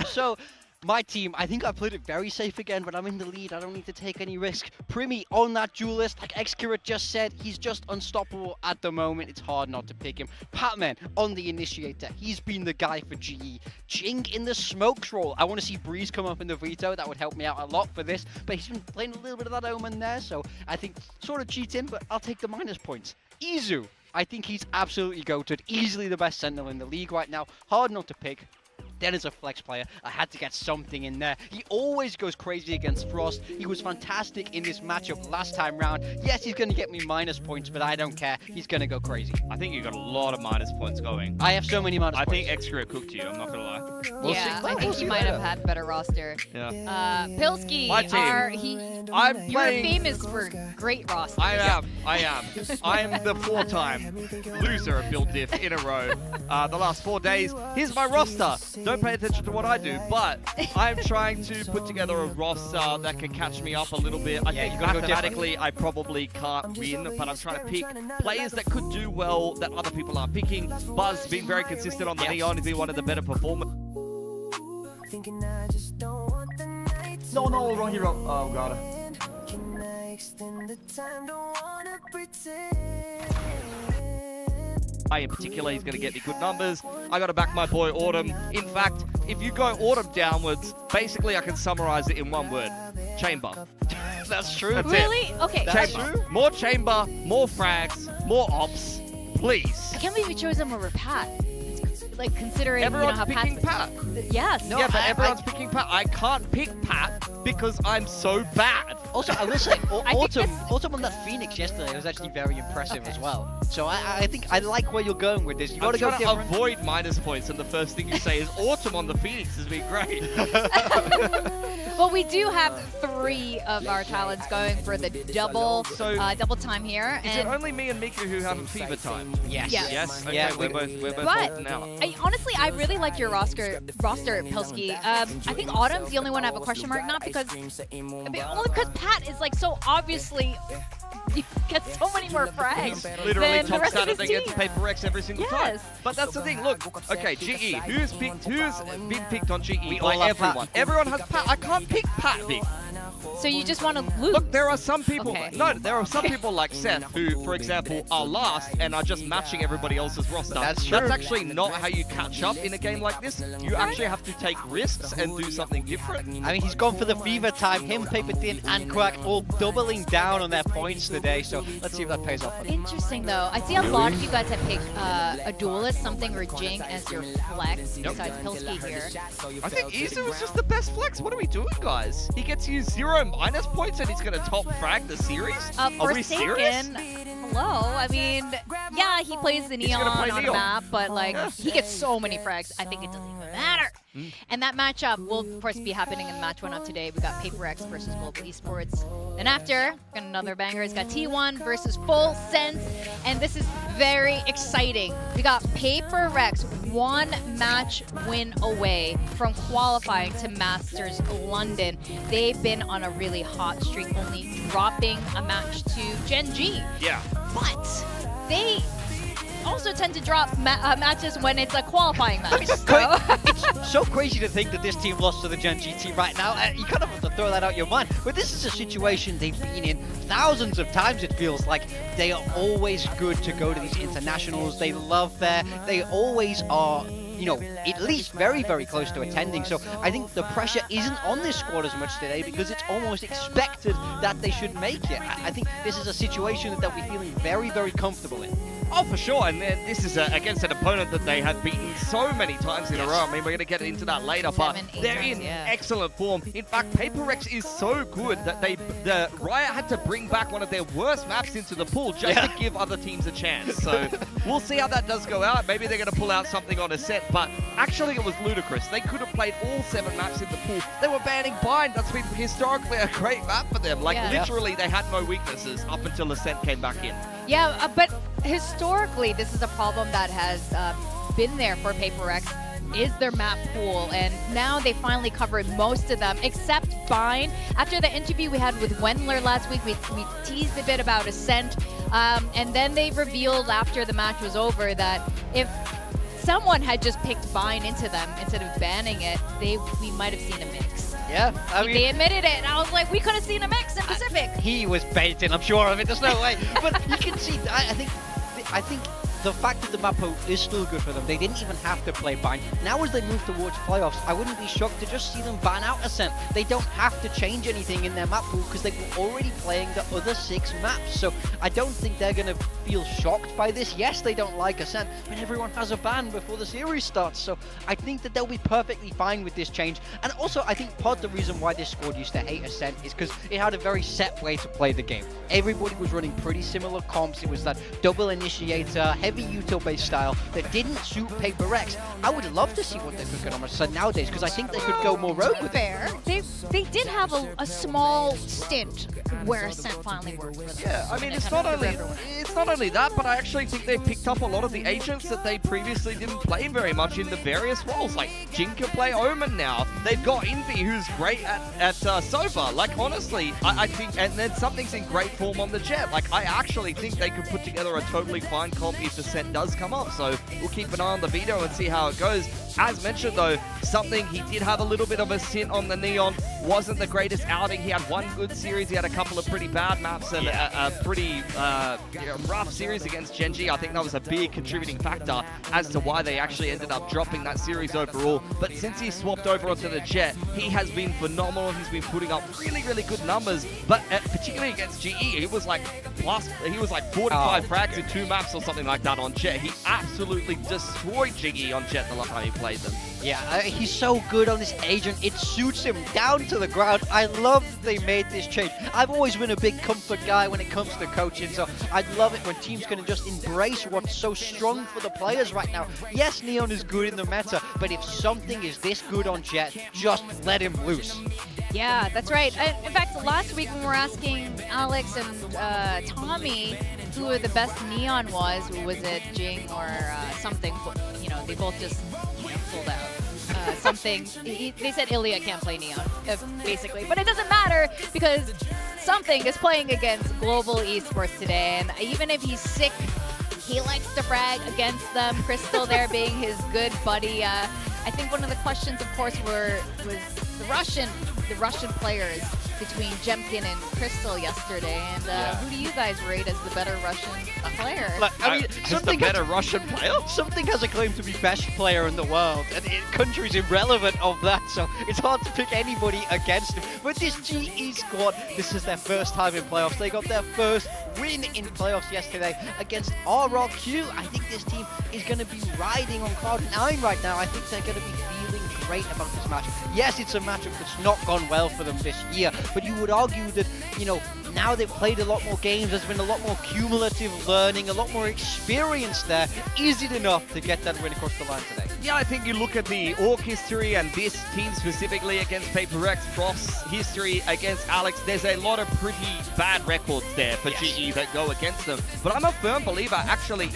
So, my team, I think I played it very safe again, but I'm in the lead. I don't need to take any risk. Primi on that duelist, like Xkirat just said, he's just unstoppable at the moment. It's hard not to pick him. Patman on the initiator. He's been the guy for GE. Jing in the smokes role. I want to see Breeze come up in the veto. That would help me out a lot for this. But he's been playing a little bit of that Omen there, so I think sort of cheating, but I'll take the minus points. Izu. I think he's absolutely goated. Easily the best Sentinel in the league right now. Hard not to pick. Then as a flex player, I had to get something in there. He always goes crazy against Frost. He was fantastic in this matchup last time round. Yes, he's going to get me minus points, but I don't care. He's going to go crazy. I think you got a lot of minus points going. I have so many minus points. I think Xkirat cooked you. I'm not gonna lie. We'll yeah, see. I think he might have had better roster. Yeah. Pilsky, My team. you're playing- famous for great rosters. I am. I'm the 4-time loser of Build Diff in a row. The last 4 days. Here's my roster. Don't pay attention to what I do, but I'm trying to put together a roster that can catch me up a little bit. I think you gotta go mathematically I probably can't win, but I'm trying to pick players that could do well that other people aren't picking. Buzz being very consistent on the Neon, he's been one of the better performers. No, wrong hero. Oh, god. I in particular, he's going to get me good numbers. I got to back my boy Autumn. In fact, if you go Autumn downwards, basically I can summarize it in one word. Chamber. That's true. That's Really? it. Okay. Chamber. More chamber, more frags, more ops, please. I can't believe you chose him over Pat. Like, considering, Everyone's you know, how picking Pat's... Pat. Yes. No, Yeah, but I- everyone's picking Pat. I can't pick Pat because I'm so bad. Also, I will say, I think Autumn on that Phoenix yesterday was actually very impressive as well. So I think I like where you're going with this. You got I'm to go trying to different. avoid minus points, and the first thing you say is Autumn on the Phoenix has been great. Well, we do have 3 of our talents going for the double time here. Is it only me and Mika who have a fever time? Yes. Yes. Yes? Okay, Yeah, we're both But holding out. honestly, I really like your roster, Pilsky. I think Autumn's the only one I have a question mark, not because, only because Pat is like so obviously gets so many more frags Literally than the top rest of stat his and team. gets paper X every single time. Yes. But that's the thing. Look, okay, GE. Who's been picked on GE We by all have Pat. everyone? Everyone has Pat. I can't pick Pat, Vic. So you just want to lose. Look, there are some people. Okay. No, there are some people like Seth who, for example, are last and are just matching everybody else's roster. That's true. That's actually not how you catch up in a game like this. You actually have to take risks and do something different. I mean, he's gone for the fever time. Him, Paper Thin, and Quack all doubling down on their points today. So let's see if that pays off. Interesting though. I see a lot of you guys have picked a duelist, something or Jing as your flex besides Pilsky here. I think Izu was just the best flex. What are we doing, guys? He gets you 0 minus points and he's going to top frag the series? Are we serious? Forsaken, hello. I mean, yeah, he plays the He's gonna Neon play on a Neon. map, but like, he gets so many frags, I think it doesn't even matter. And that matchup will, of course, be happening in the match 1 of today. We got Paper X versus Global Esports. Then after, got another banger. It's got T1 versus Full Sense, and this is very exciting. We got Paper Rex 1 match win away from qualifying to Masters London. They've been on a really hot streak, only dropping a match to Gen G. Yeah. But they also tend to drop matches when it's a qualifying match. It's so crazy to think that this team lost to the Gen G team right now. You kind of have to throw that out your mind. But this is a situation they've been in thousands of times, it feels like. They are always good to go to these internationals. They love there. They always are at least very, very close to attending. So I think the pressure isn't on this squad as much today because it's almost expected that they should make it. I think this is a situation that they'll be feeling very, very comfortable in. Oh, for sure. And then this is against an opponent that they have beaten so many times in a row. I mean, we're going to get into that later, but they're in excellent form. In fact, Paper Rex is so good that the Riot had to bring back one of their worst maps into the pool just to give other teams a chance. So we'll see how that does go out. Maybe they're going to pull out something on a set, but actually it was ludicrous. They could have played all 7 maps in the pool. They were banning Bind. That's been historically a great map for them. Like, literally, they had no weaknesses up until Ascent came back in. Yeah, but historically, this is a problem that has been there for Paper Rex, is their map pool, and now they finally covered most of them, except Bind. After the interview we had with Wendler last week, we teased a bit about Ascent, and then they revealed after the match was over that if someone had just picked Bind into them instead of banning it, we might have seen a mix. Yeah, I mean, they admitted it, and I was like, we could have seen a mix in Pacific. He was baiting, I'm sure of it. There's no way. But you can see, I think the fact that the map pool is still good for them. They didn't even have to play Bind. Now as they move towards playoffs, I wouldn't be shocked to just see them ban out Ascent. They don't have to change anything in their map pool because they were already playing the other 6 maps. So I don't think they're going to feel shocked by this. Yes, they don't like Ascent, but everyone has a ban before the series starts. So I think that they'll be perfectly fine with this change. And also, I think part of the reason why this squad used to hate Ascent is because it had a very set way to play the game. Everybody was running pretty similar comps. It was that double initiator, heavy util-based style that didn't suit Paper Rex. I would love to see what they could get on Ascent nowadays because I think they could go more rogue with fair. They did have a small stint where Ascent finally worked for them. Yeah, I mean, it's not only that, but I actually think they've picked up a lot of the agents that they previously didn't play very much in the various roles. Like, Jin can play Omen now. They've got Envy, who's great at Sova. Like, honestly, I think, and then something's in great form on the Jet. Like, I actually think they could put together a totally fine comp if Ascent does come up. So we'll keep an eye on the Vito and see how it goes. As mentioned, though, something he did have a little bit of a stint on the Neon. Wasn't the greatest outing. He had one good series. He had a couple of pretty bad maps and a pretty rough series against Genji. I think that was a big contributing factor as to why they actually ended up dropping that series overall. But since he swapped over onto the Jet, he has been phenomenal. He's been putting up really, really good numbers. But particularly against GE, he was like 45 frags in 2 maps or something like that on Jet. He absolutely destroyed GE on Jet the last time he played them. Yeah, he's so good on this agent. It suits him down to the ground. I love that they made this change. I've always been a big comfort guy when it comes to coaching, so I love it when teams can just embrace what's so strong for the players right now. Yes, Neon is good in the meta, but if something is this good on Jet, just let him loose. Yeah, that's right. In fact, last week when we were asking Alex and Tommy who the best Neon was it Jing or something, they both just pulled out. Something, they said Ilya can't play Neon, basically. But it doesn't matter because something is playing against Global Esports today. And even if he's sick, he likes to frag against them. Crystal there being his good buddy. I think one of the questions, of course, was the Russian players between Jemkin and Crystal yesterday. And who do you guys rate as the better Russian player? Look, I mean, something better Russian player? Something has a claim to be best player in the world, and country's irrelevant of that, so it's hard to pick anybody against him. But this GE squad, this is their first time in playoffs. They got their first win in playoffs yesterday against RRQ. I think this team is going to be riding on cloud 9 right now. I think they're going to be feeling great about this match. Yes, it's a matchup that's not gone well for them this year, but you would argue that, now they've played a lot more games, there's been a lot more cumulative learning, a lot more experience there. Is it enough to get that win across the line today? Yeah, I think you look at the org history and this team specifically against Paper Rex, Frost's history against Alex, there's a lot of pretty bad records there for GE that go against them. But I'm a firm believer actually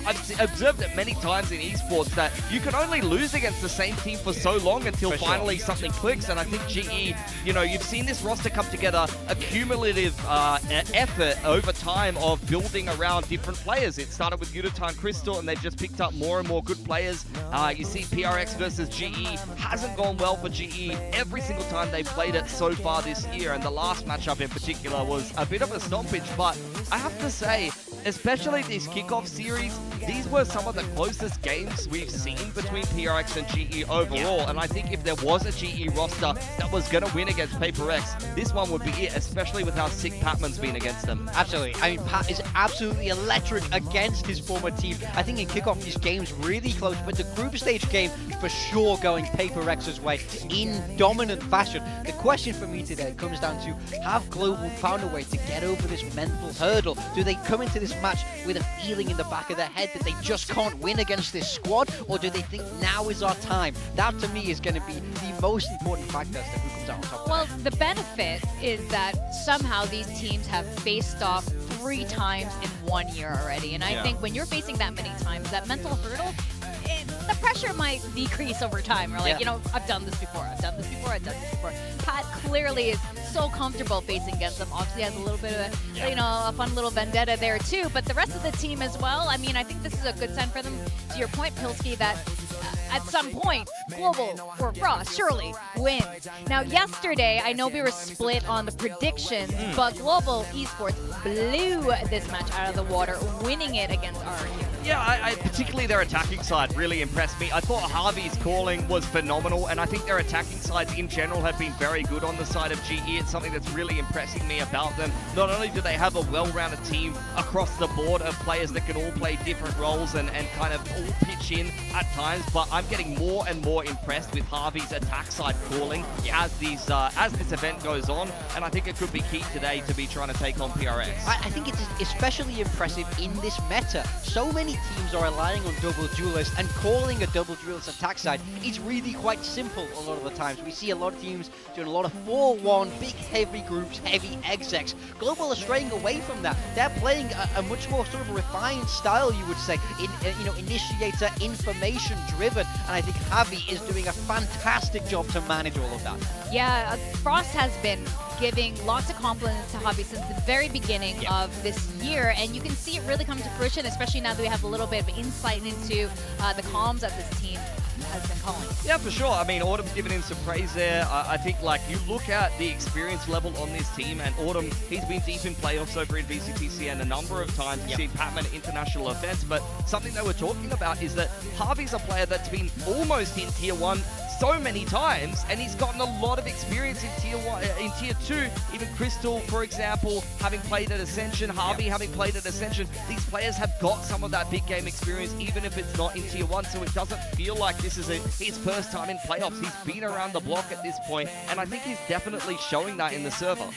I've observed it many times in esports that you can only lose against the same team for so long until finally something clicks. And I think GE, you've seen this roster come together, a cumulative effort over time of building around different players. It started with Utatime Crystal and they've just picked up more and more good players. You see PRX versus GE hasn't gone well for GE every single time they've played it so far this year, and the last matchup in particular was a bit of a stompage, but I have to say, especially this kickoff series, these were some of the closest games we've seen between PRX and GE overall. And I think if there was a GE roster that was going to win against Paper X, this one would be it, especially with how sick Patman's been against them. Absolutely. I mean, Pat is absolutely electric against his former team. I think in kickoff, this game's really close, but the group stage game, for sure going Paper X's way in dominant fashion. The question for me today comes down to, have Global found a way to get over this mental hurdle? Do they come into this match with a feeling in the back of their head that they just can't win against this squad, or do they think now is our time? That to me is going to be the most important factor as to who comes out on top. Well, the benefit is that somehow these teams have faced off 3 times in 1 year already, and I think when you're facing that many times, that mental hurdle, the pressure might decrease over time. We're like, you know, I've done this before, I've done this before, I've done this before. Pat clearly is so comfortable facing against them. Obviously has a little bit of a, you know, a fun little vendetta there too, but the rest of the team as well, I mean, I think this is a good sign for them. To your point, Pilsky, that at some point, Global or Frost surely wins. Now, yesterday, I know we were split on the predictions, but Global Esports blew this match out of the water, winning it against RRQ. Yeah, I particularly their attacking side really impressed me. I thought Harvey's calling was phenomenal, and I think their attacking sides in general have been very good on the side of GE. It's something that's really impressing me about them. Not only do they have a well-rounded team across the board of players that can all play different roles and kind of all pitch in at times, but I'm getting more and more impressed with Harvey's attack side calling as this event goes on, and I think it could be key today to be trying to take on PRX. I think it's especially impressive in this meta. So many teams are relying on double duelist, and calling a double duelist attack side is really quite simple a lot of the times. We see a lot of teams doing a lot of 4-1, big heavy groups, heavy execs. Global are straying away from that. They're playing a much more sort of refined style, you would say, initiator, information driven, and I think Javi is doing a fantastic job to manage all of that. Yeah, Frost has been giving lots of compliments to Javi since the very beginning of this year, and you can see it really come to fruition, especially now that we have a little bit of insight into the comms that this team has been calling. Yeah, for sure. I mean, Autumn's giving him some praise there. I think, like, you look at the experience level on this team, and Autumn, he's been deep in playoffs over in VCTCN a number of times. We've seen Patman at international events, but something that we're talking about is that Harvey's a player that's been almost in Tier 1 so many times, and he's gotten a lot of experience in Tier 1, in Tier 2. Even Crystal, for example, having played at Ascension, Harvey having played at Ascension. These players have got some of that big game experience, even if it's not in Tier 1, so it doesn't feel like this is his first time in playoffs. He's been around the block at this point, and I think he's definitely showing that in the server.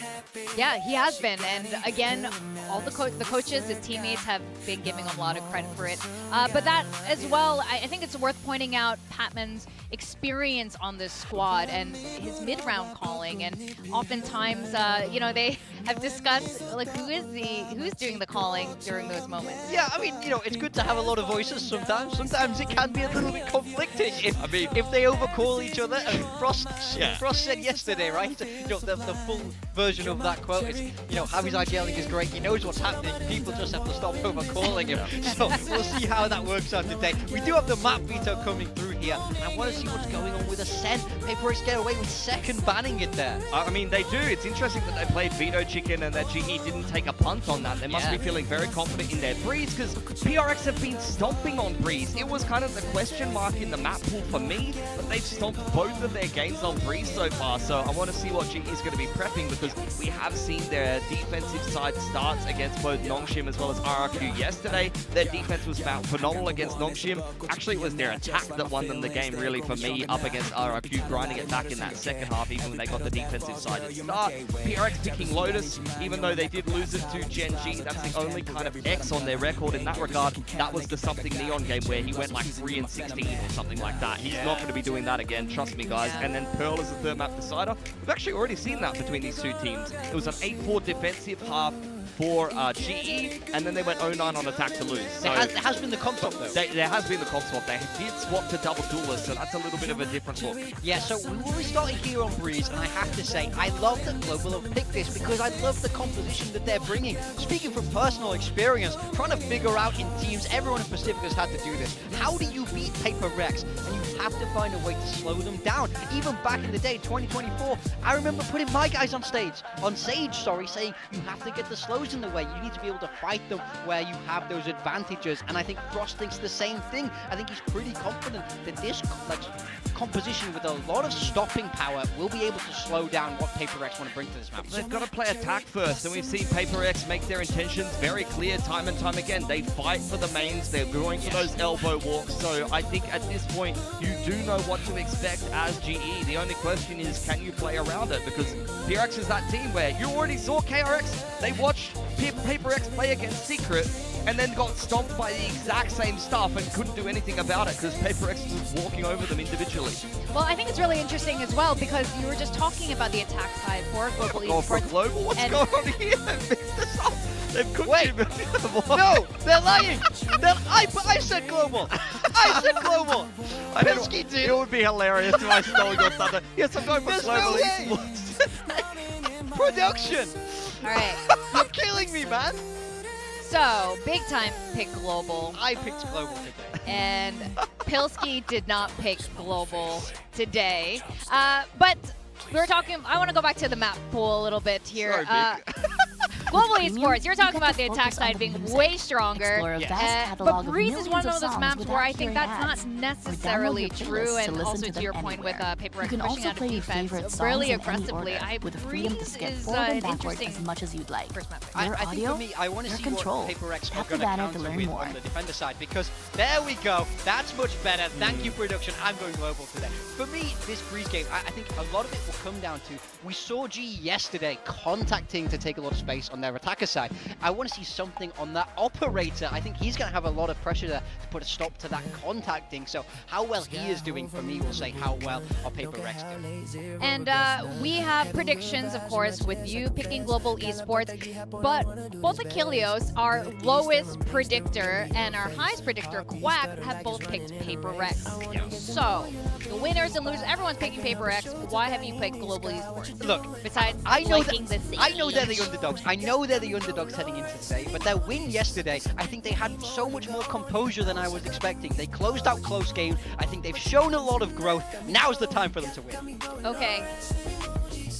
Yeah, he has been, and again, all the coaches, his teammates have been giving him a lot of credit for it. But that as well, I think it's worth pointing out Patman's experience on this squad and his mid-round calling, and oftentimes, you know, they have discussed like who's doing the calling during those moments. Yeah, I mean, you know, it's good to have a lot of voices sometimes. Sometimes it can be a little bit conflicting if they overcall each other. And Frost said yesterday, right? You know, the full version of that quote is, you know, Javi's yelling is great. He knows what's happening. People just have to stop overcalling him. So we'll see how that works out today. We do have the map veto coming through here. I want to see what's going on with Ascent. Paper X get away with second banning it there. I mean, they do. It's interesting that they played Veto Chicken and that GE didn't take a punt on that. They must be feeling very confident in their Breeze, because PRX have been stomping on Breeze. It was kind of the question mark in the map pool for me, but they've stomped both of their games on Breeze so far. So I want to see what GE is going to be prepping, because we have seen their defensive side starts against both Nongshim as well as RRQ yesterday. Their defense was phenomenal against Nongshim. Actually, it was their attack that won them the game, really, for me, up against RRQ, grinding it back in that second half, even when they got the defensive side at start. PRX picking Lotus, even though they did lose it to Gen G. That's the only kind of X on their record in that regard. That was the Something Neon game where he went like 3-16 or something like that. He's not going to be doing that again, trust me, guys. And then Pearl is the third map decider. We've actually already seen that between these two teams. It was an 8-4 defensive half for GE, and then they went 0-9 on attack to lose. So there has been the comp swap, though. There has been the comp swap. They did swap to double duelist, so that's a little bit of a different look. Yeah, so we will be starting here on Breeze, and I have to say, I love that Global have picked this because I love the composition that they're bringing. Speaking from personal experience, trying to figure out in teams, everyone in Pacific has had to do this. How do you beat Paper Rex? And you have to find a way to slow them down. Even back in the day, 2024, I remember putting my guys on stage, saying you have to get the slows isn't the way. You need to be able to fight them where you have those advantages. And I think Frost thinks the same thing. I think he's pretty confident that this composition with a lot of stopping power will be able to slow down what Paper Rex want to bring to this map. They've got to play attack first, and we've seen Paper Rex make their intentions very clear time and time again. They fight for the mains, they're going for those elbow walks, so I think at this point, you do know what to expect as GE. The only question is, can you play around it? Because PRX is that team where you already saw KRX, they watched Paper X play against Secret, and then got stomped by the exact same stuff and couldn't do anything about it because Paper X was walking over them individually. Well, I think it's really interesting as well because you were just talking about the attack side for Global Esports. Global? What's going on here? They've mixed this up. They've cooked Wait, no, they're lying. I said Global. I said Global. Pilsky did. It would be hilarious if I stole your thunder. Yes, I'm going for There's Global no way. Esports. Production. All right. You're killing me, man. So, big time pick Global. I picked Global today. And Pilsky did not pick Global today. But we're talking, I want to go back to the map pool a little bit here. Global Esports, you're talking about the attack side being way stronger. But Breeze is one of those maps where I think that's not necessarily true. And also to your point with Paper Rex pushing out of defense really aggressively, Breeze is an interesting as much as you'd like. First map. I think for me, I want to see what Paper Rex are going to counter with on the defender side, because there we go. That's much better. Thank you, production. I'm going Global today. For me, this Breeze game, I think a lot of it will come down to, we saw G yesterday contacting to take a lot of space on their attacker side. I want to see something on that operator. I think he's going to have a lot of pressure to put a stop to that contacting. So how well he is doing, for me, will say how well our Paper Rex do. And we have predictions, of course, with you picking Global Esports, but both Achilleos, our lowest predictor, and our highest predictor, Quack, have both picked Paper Rex. So, the winners and losers, everyone's picking Paper Rex. Why have you picked Global Esports? Look, besides I know liking the I know they're the underdogs. I know they're the underdogs heading into today, but their win yesterday, I think they had so much more composure than I was expecting. They closed out close games. I think they've shown a lot of growth. Now's the time for them to win. Okay.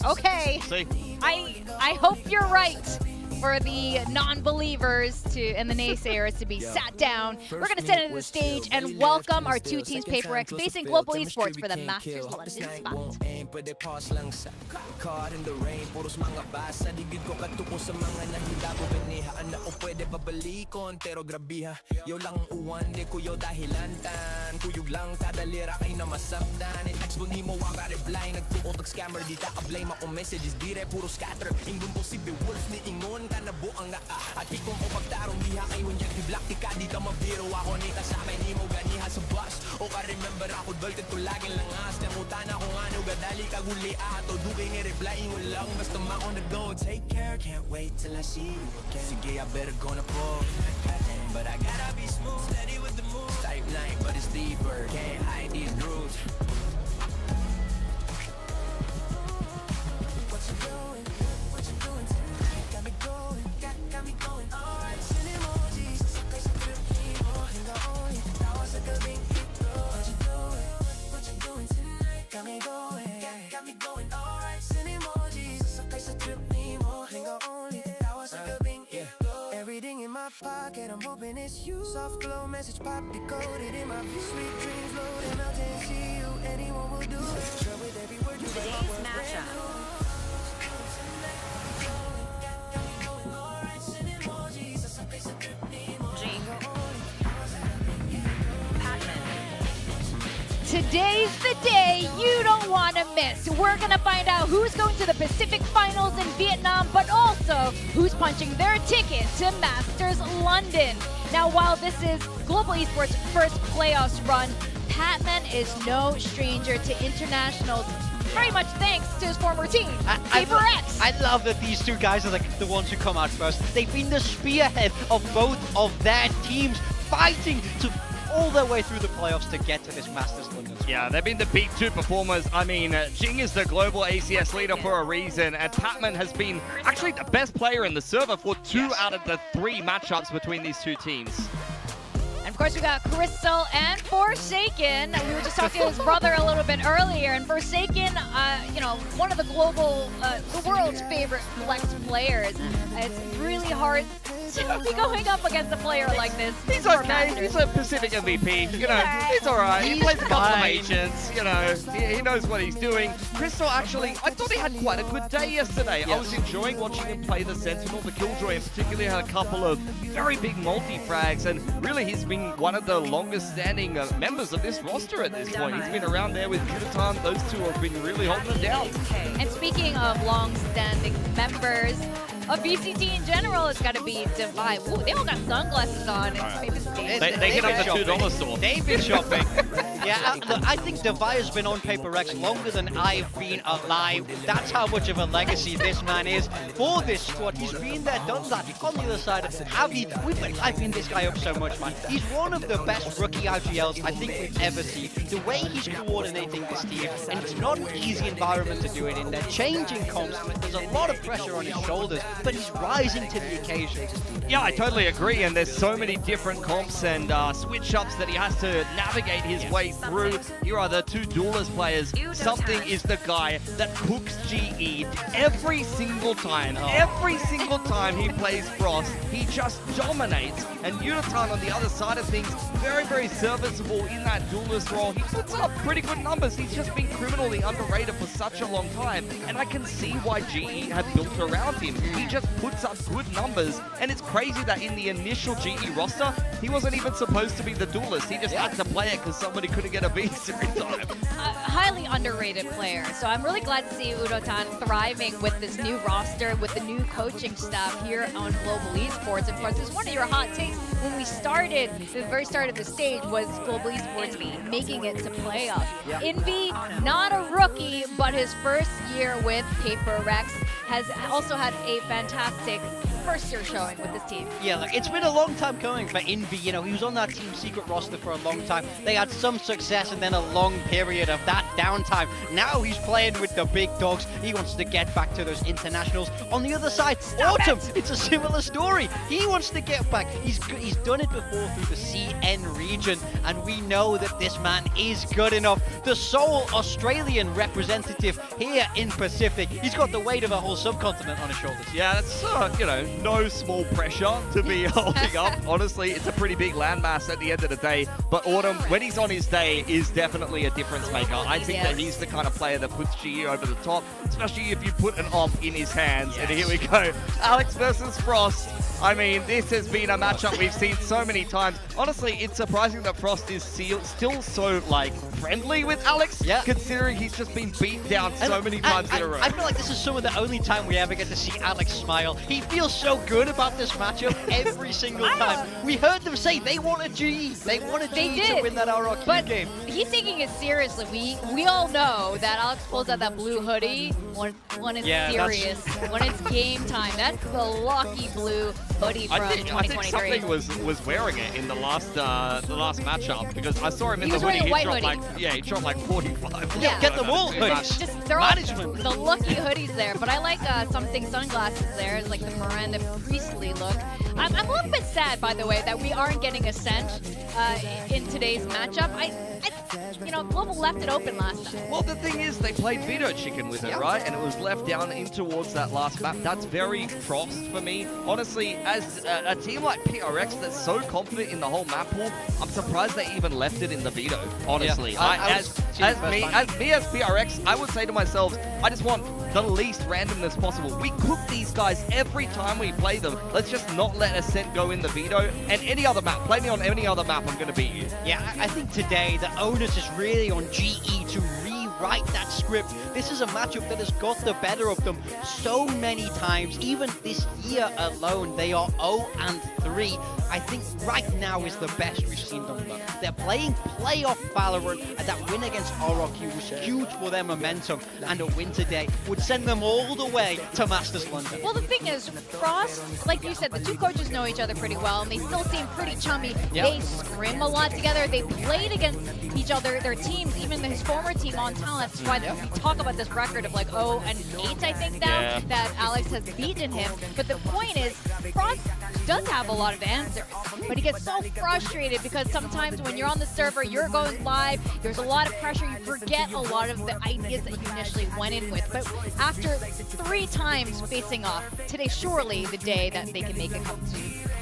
Okay. See? I hope you're right. For the non-believers and the naysayers to be sat down. We're going to sit into the stage and welcome our two teams, Paper Rex facing Global Esports for the Masters London spot. Buang nga at kung o pagtarong diha kay wanyag di black tika di ka mabiro ako ni kasama ni mo ganiha sa bus o ka remember ako dolten to laging langas namutan ako ano gadali ka guli ato dugay ni reply mo lang basta ma on the go take care can't wait till I see you again sige I better gonna pull but I gotta be smooth steady with the move type line but it's deeper can't hide these grooves what you doing got me going, got me going. Alright, send emojis. Sakay sa trip mo, hinga on it. Tawa sa gabing ito. What you doing tonight? Got me going. Alright, send emojis. Sakay sa trip mo, hinga on it. Tawa sa gabing ito. Everything in my pocket, I'm hoping it's you. Soft glow message pop decoded in my sweet dreams loading out and see you. Anyone will do it. Girl, with every word you say, Today's matchup. Today's the day you don't want to miss. We're going to find out who's going to the Pacific Finals in Vietnam, but also who's punching their ticket to Masters London. Now, while this is Global Esports' first playoffs run, Patman is no stranger to internationals, very much thanks to his former team, Paper Rex. I love that these two guys are like the ones who come out first. They've been the spearhead of both of their teams, fighting to all their way through the playoffs to get to this Masters London. Yeah, they've been the big two performers. I mean, Jing is the global ACS leader for a reason, and Patman has been actually the best player in the server for 2 out of the 3 matchups between these two teams. And Of course, we got Crystal and Forsaken. We were just talking to his brother a little bit earlier, and Forsaken, one of the the world's favorite flex players. It's really hard to be going up against a player like this. He's okay. He's a Pacific MVP. He's all right. He plays a couple of agents. He knows what he's doing. Crystal, actually, I thought he had quite a good day yesterday. I was enjoying watching him play the Sentinel, the Killjoy in particular. Had a couple of very big multi-frags, and really he's been one of the longest-standing members of this roster at this point. He's been around there with Yutatan. Those two have been really holding him down. And speaking of long-standing members of VCT in general, it's got to be Divide. Ooh, they all got sunglasses on. They get up the $2 store. They've been shopping. Yeah, look, I think Divide has been on Paper X longer than I've been alive. That's how much of a legacy this man is for this squad. He's been there, done that. On the other side, I've been this guy up so much, man. He's one of the best rookie IGLs I think we've ever seen. The way he's coordinating this team, and it's not an easy environment to do it in. They're changing comps. There's a lot of pressure on his shoulders, but he's rising to the occasion. Yeah, I totally agree, and there's so many different comps and switch-ups that he has to navigate his way through. Here are the two Duelist players. Something is the guy that cooks GE every single time. Every single time he plays Frost, he just dominates. And Yutatan on the other side of things, very, very serviceable in that Duelist role. He puts up pretty good numbers. He's just been criminally underrated for such a long time, and I can see why GE have built around him. He just puts up good numbers, and it's crazy that in the initial GE roster, he wasn't even supposed to be the Duelist. He just had to play it because somebody couldn't get a beast every time. Highly underrated player. So I'm really glad to see Udotan thriving with this new roster, with the new coaching staff here on Global Esports. Of course, it's one of your hot takes when we started, the very start of the stage was Global Esports making it to playoffs. Envy, not a rookie, but his first year with Paper Rex has also had a fantastic first year showing with this team. Yeah, look, it's been a long time coming for Envy. He was on that Team Secret roster for a long time. They had some success and then a long period of that downtime. Now he's playing with the big dogs. He wants to get back to those internationals. On the other side, Autumn, it's a similar story. He wants to get back. He's done it before through the CN region, and we know that this man is good enough. The sole Australian representative here in Pacific. He's got the weight of a whole subcontinent on his shoulders. Yeah, that's, no small pressure to be holding up. Honestly, it's a pretty big landmass at the end of the day. But Autumn, when he's on his day, is definitely a difference maker. I think that he's the kind of player that puts GE over the top, especially if you put an op in his hands. And here we go. Alex versus Frost. I mean, this has been a matchup we've seen so many times. Honestly, it's surprising that Frost is still so, friendly with Alex, considering he's just been beat down so many times in a row. I feel like this is some of the only time we ever get to see Alex smile. He feels so good about this matchup every single time. We heard them say they want a GE. They want a GE to win that RRQ game. He's taking it seriously. We all know that Alex pulls out that blue hoodie when it's serious, when it's game time. That's the lucky blue hoodie from 2023. I think something was wearing it in the last matchup, because I saw him in the hoodie. He dropped like 45. Yeah, get them all hoodies. Just throw out the lucky hoodies there. But I like something sunglasses there. It's like the Miranda Priestley look. I'm a little bit sad, by the way, that we aren't getting Ascent in today's matchup. Global left it open last time. Well, the thing is, they played Veto Chicken with it, right? And it was left down in towards that last map. That's very Frost for me. Honestly, as a team like PRX that's so confident in the whole map pool, I'm surprised they even left it in the Veto, honestly. As PRX, I would say to myself, I just want the least randomness possible. We cook these guys every time we play them. Let's just not let Ascent go in the Veto. And any other map, play me on any other map, I'm going to beat you. Yeah, I think today the onus is really on GE to rewrite that script. This is a matchup that has got the better of them so many times. Even this year alone, they are 0-3. I think right now is the best we've seen them look. They're playing playoff Valorant, and that win against RRQ was huge for their momentum, and a win today would send them all the way to Masters London. Well, the thing is, Frost, like you said, the two coaches know each other pretty well, and they still seem pretty chummy. They scrim a lot together. They played against each other, their teams, even his former team on Talent. That's why we talk about this record of 0-8, I think now, that Alex has beaten him. But the point is, Frost does have a lot of answers. others. But he gets so frustrated because sometimes when you're on the server, you're going live, there's a lot of pressure, you forget a lot of the ideas that you initially went in with. But after 3 times facing off, today's surely the day that they can make it come to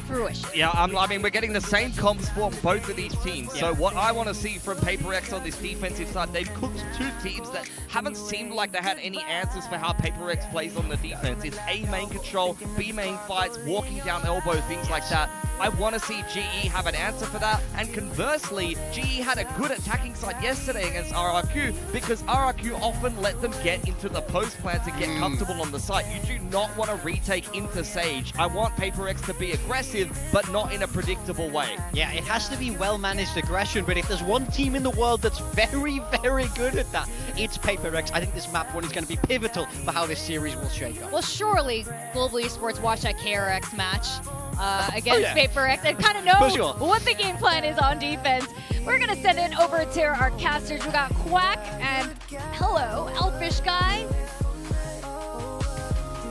fruition. Yeah, I mean, we're getting the same comps for both of these teams. So what I want to see from Paper Rex on this defensive side, they've cooked 2 teams that haven't seemed like they had any answers for how Paper Rex plays on the defense. It's A main control, B main fights, walking down elbow, things like that. I want to see GE have an answer for that. And conversely, GE had a good attacking side yesterday against RRQ because RRQ often let them get into the post plants and get comfortable on the site. You do not want to retake into Sage. I want Paper Rex to be aggressive, but not in a predictable way. Yeah, it has to be well-managed aggression, but if there's one team in the world that's very, very good at that, it's Paper Rex. I think this map 1 is going to be pivotal for how this series will shape up. Well, surely Global Esports watch that KRX match against Paper Rex and kind of know what the game plan is on defense. We're going to send it over to our casters. We got Quack and hello, Elfish Guy.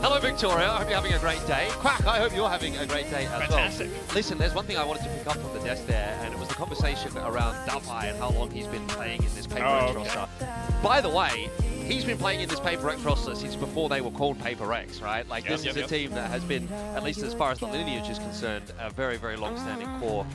Hello, Victoria. I hope you're having a great day. Quack, I hope you're having a great day as Fantastic. well. Listen, there's one thing I wanted to pick up from the desk there, and it was the conversation around Dufai and how long he's been playing in this Paper X roster. By the way, he's been playing in this Paper X roster since before they were called Paper X, right? Like, this is a team that has been, at least as far as the lineage is concerned, a very, very long-standing core.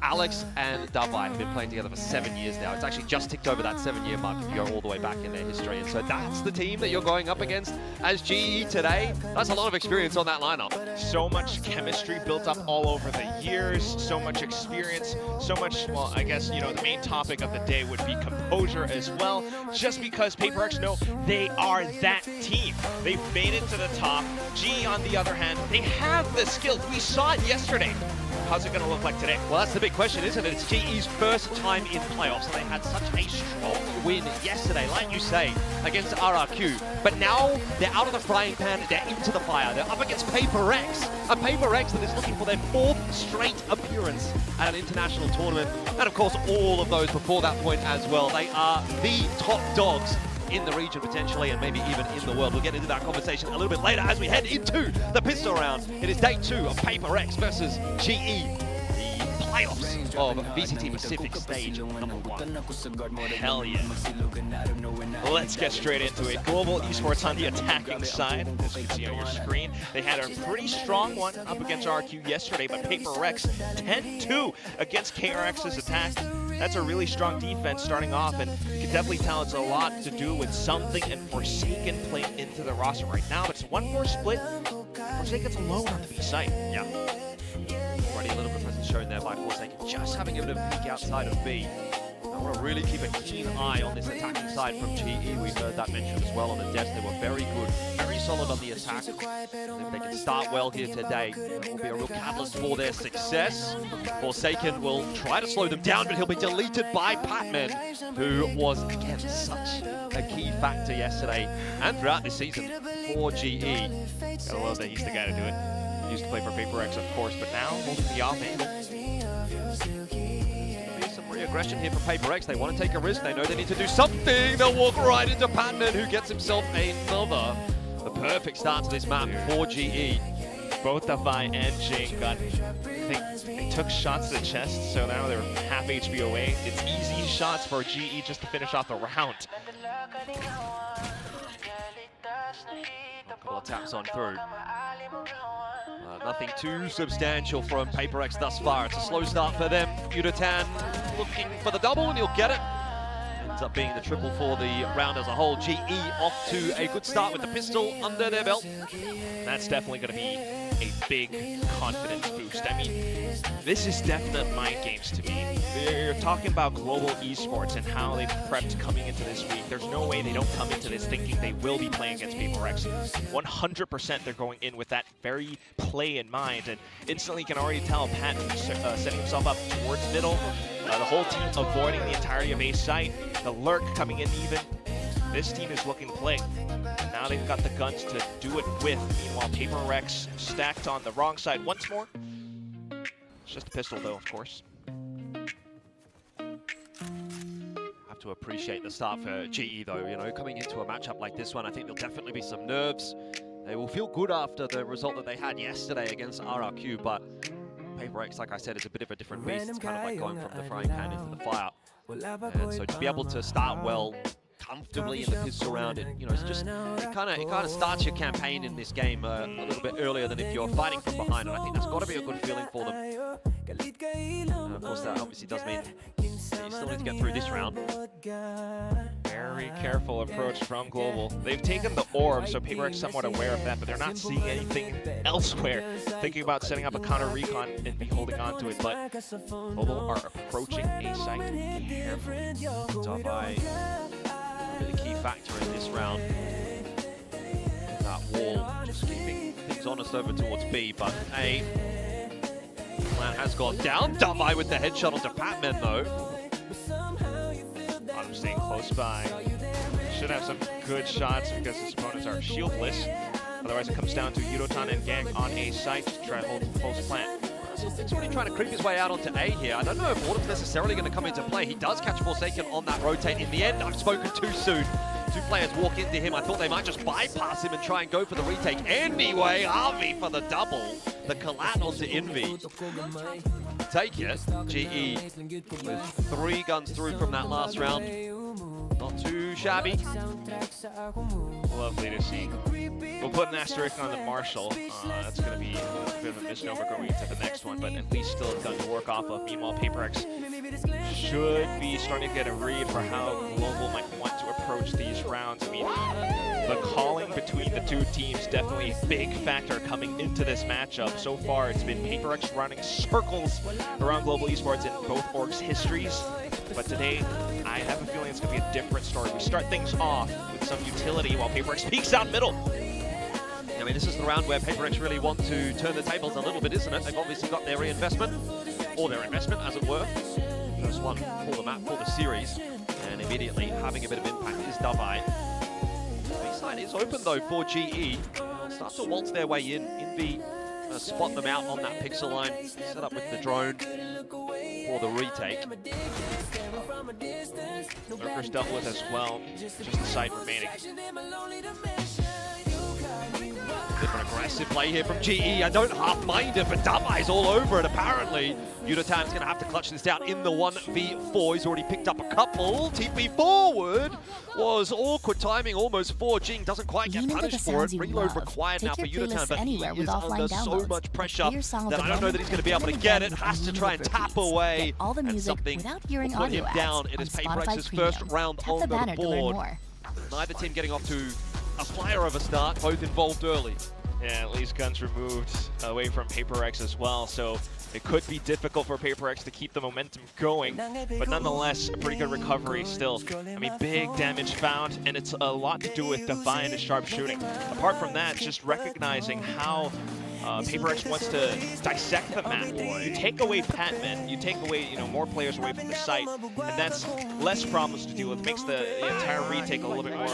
Alex and Dufai have been playing together for 7 years now. It's actually just ticked over that 7-year mark if you go all the way back in their history. And so that's the team that you're going up against as GE today. That's a lot of experience on that lineup. So much chemistry built up all over the years, so much experience, so much, well, I guess, you know, the main topic of the day would be composure as well, just because Paper X know they are that team. They've made it to the top. GE, on the other hand, they have the skills. We saw it yesterday. How's it going to look like today? Well, that's the big question, isn't it? It's GE's first time in playoffs. They had such a strong win yesterday, like you say, against RRQ. But now they're out of the frying pan, they're into the fire. They're up against Paper X, a Paper X that is looking for their 4th straight appearance at an international tournament. And of course, all of those before that point as well. They are the top dogs in the region potentially, and maybe even in the world. We'll get into that conversation a little bit later as we head into the pistol round. It is day 2 of Paper X versus GE, the playoffs of VCT Pacific stage number 1. Hell yeah. Let's get straight into it. Global Esports on the attacking side, as you can see on your screen. They had a pretty strong one up against RQ yesterday, but Paper X 10-2 against KRX's attack. That's a really strong defense starting off, and you can definitely tell it's a lot to do with Something and Forsaken playing into the roster right now. But it's 1-4 split. Forsaken's alone on the B site. Yeah. Already a little bit of presence shown there by Forsaken, just having a bit of a peek outside of B. I want to really keep a keen eye on this attacking side from GE. We've heard that mentioned as well on the depth. They were very good, very solid on the attack. And if they can start well here today, it will be a real catalyst for their success. Forsaken will try to slow them down, but he'll be deleted by Patman, who was, again, such a key factor yesterday and throughout this season for GE. Gotta love that he's the guy to do it. He used to play for Paper X, of course, but now holding the off angle. Aggression here for Paper X. They want to take a risk. They know they need to do something. They'll walk right into Patman, who gets himself another. The perfect start to this map for GE. Both Dufai and Jane got, I think they took shots to the chest, so now they're half HP away. It's easy shots for GE just to finish off the round. A couple of taps on through. Nothing too substantial from Paper X thus far. It's a slow start for them. Yudatan looking for the double, and he'll get it. Ends up being the triple for the round as a whole. GE off to a good start with the pistol under their belt. That's definitely going to be a big confidence boost. I mean, this is definite mind games to me. You're talking about Global Esports and how they've prepped coming into this week. There's no way they don't come into this thinking they will be playing against Paper X. 100% they're going in with that very play in mind, and instantly can already tell Pat setting himself up towards middle. The whole team avoiding the entirety of A site. The lurk coming in even. This team is looking to play. And now they've got the guns to do it with. Meanwhile, Paper X stacked on the wrong side once more. It's just a pistol though, of course. Have to appreciate the start for GE though, you know, coming into a matchup like this one. I think there'll definitely be some nerves. They will feel good after the result that they had yesterday against RRQ, but Paper Rex, like I said, is a bit of a different beast. It's kind of like going from the frying pan into the fire. And so to be able to start well, comfortably in the pistol round, and it's just it kind of starts your campaign in this game a little bit earlier than if you're fighting from behind, and I think that's got to be a good feeling for them. Of course, that obviously does mean you still need to get through this round. Very careful approach from Global. They've taken the orb, so Paper Rex somewhat aware of that, but they're not seeing anything elsewhere. Thinking about setting up a counter recon and be holding on to it, but Global are approaching A site carefully. Davai, the key factor in this round. That wall just keeping things honest over towards B, but A. Plan has gone down. Davai with the headshot onto Patman though. I'm staying close by. Should have some good shots because his opponents are shieldless. Otherwise it comes down to Yudotan and Gang on A site to try to hold the close plant. Something's really trying to creep his way out onto A here. I don't know if Autumn's necessarily going to come into play. He does catch Forsaken on that rotate. In the end, I've spoken too soon. Two players walk into him. I thought they might just bypass him and try and go for the retake. Anyway, Harvey for the double. The collat onto Envy. Take it. GE with 3 guns through from that last round. Not too shabby. Lovely to see. We'll put an asterisk on the Marshall. That's going to be a bit of a misnomer going into the next one, but at least still a gun to work off of. Meanwhile, Paper Rex should be starting to get a read for how Global might want to approach these rounds. I mean, the calling between the two teams definitely a big factor coming into this matchup. So far, it's been Paper Rex running circles around Global Esports in both orgs' histories. But today, I have a feeling it's going to be a different story. We start things off with some utility while Paper Rex peeks out middle. I mean, this is the round where Paper Rex really want to turn the tables a little bit, isn't it? They've obviously got their reinvestment, or their investment, as it were. First one for the map, for the series, and immediately having a bit of impact is Davai. B-side is open, though, for GE. They'll start to waltz their way in. Envy spot them out on that pixel line, set up with the drone for the retake. Lurker's dealt with as well, just the side remaining. Bit of an aggressive play here from GE. I don't half mind it, but Davai's all over it apparently. Yudotan's going to have to clutch this down in the 1v4. He's already picked up a couple. TP forward was awkward timing, almost 4. Jing doesn't quite get punished for it. Reload required now for Yudotan, but he is under so much pressure that I don't know that he's going to be able to get it. Has to try and tap away, and something will put him down. It is Paper Rex's first round on the board. Neither team getting off to a flyer of a start, both involved early. Yeah, at least guns removed away from Paper Rex as well, so it could be difficult for Paper Rex to keep the momentum going, but nonetheless, a pretty good recovery still. I mean, big damage found, and it's a lot to do with Davai and his sharp shooting. Apart from that, just recognizing how Paper Rex wants to dissect the map. You take away Patman, you take away more players away from the site, and that's less problems to deal with. Makes the entire retake a little bit more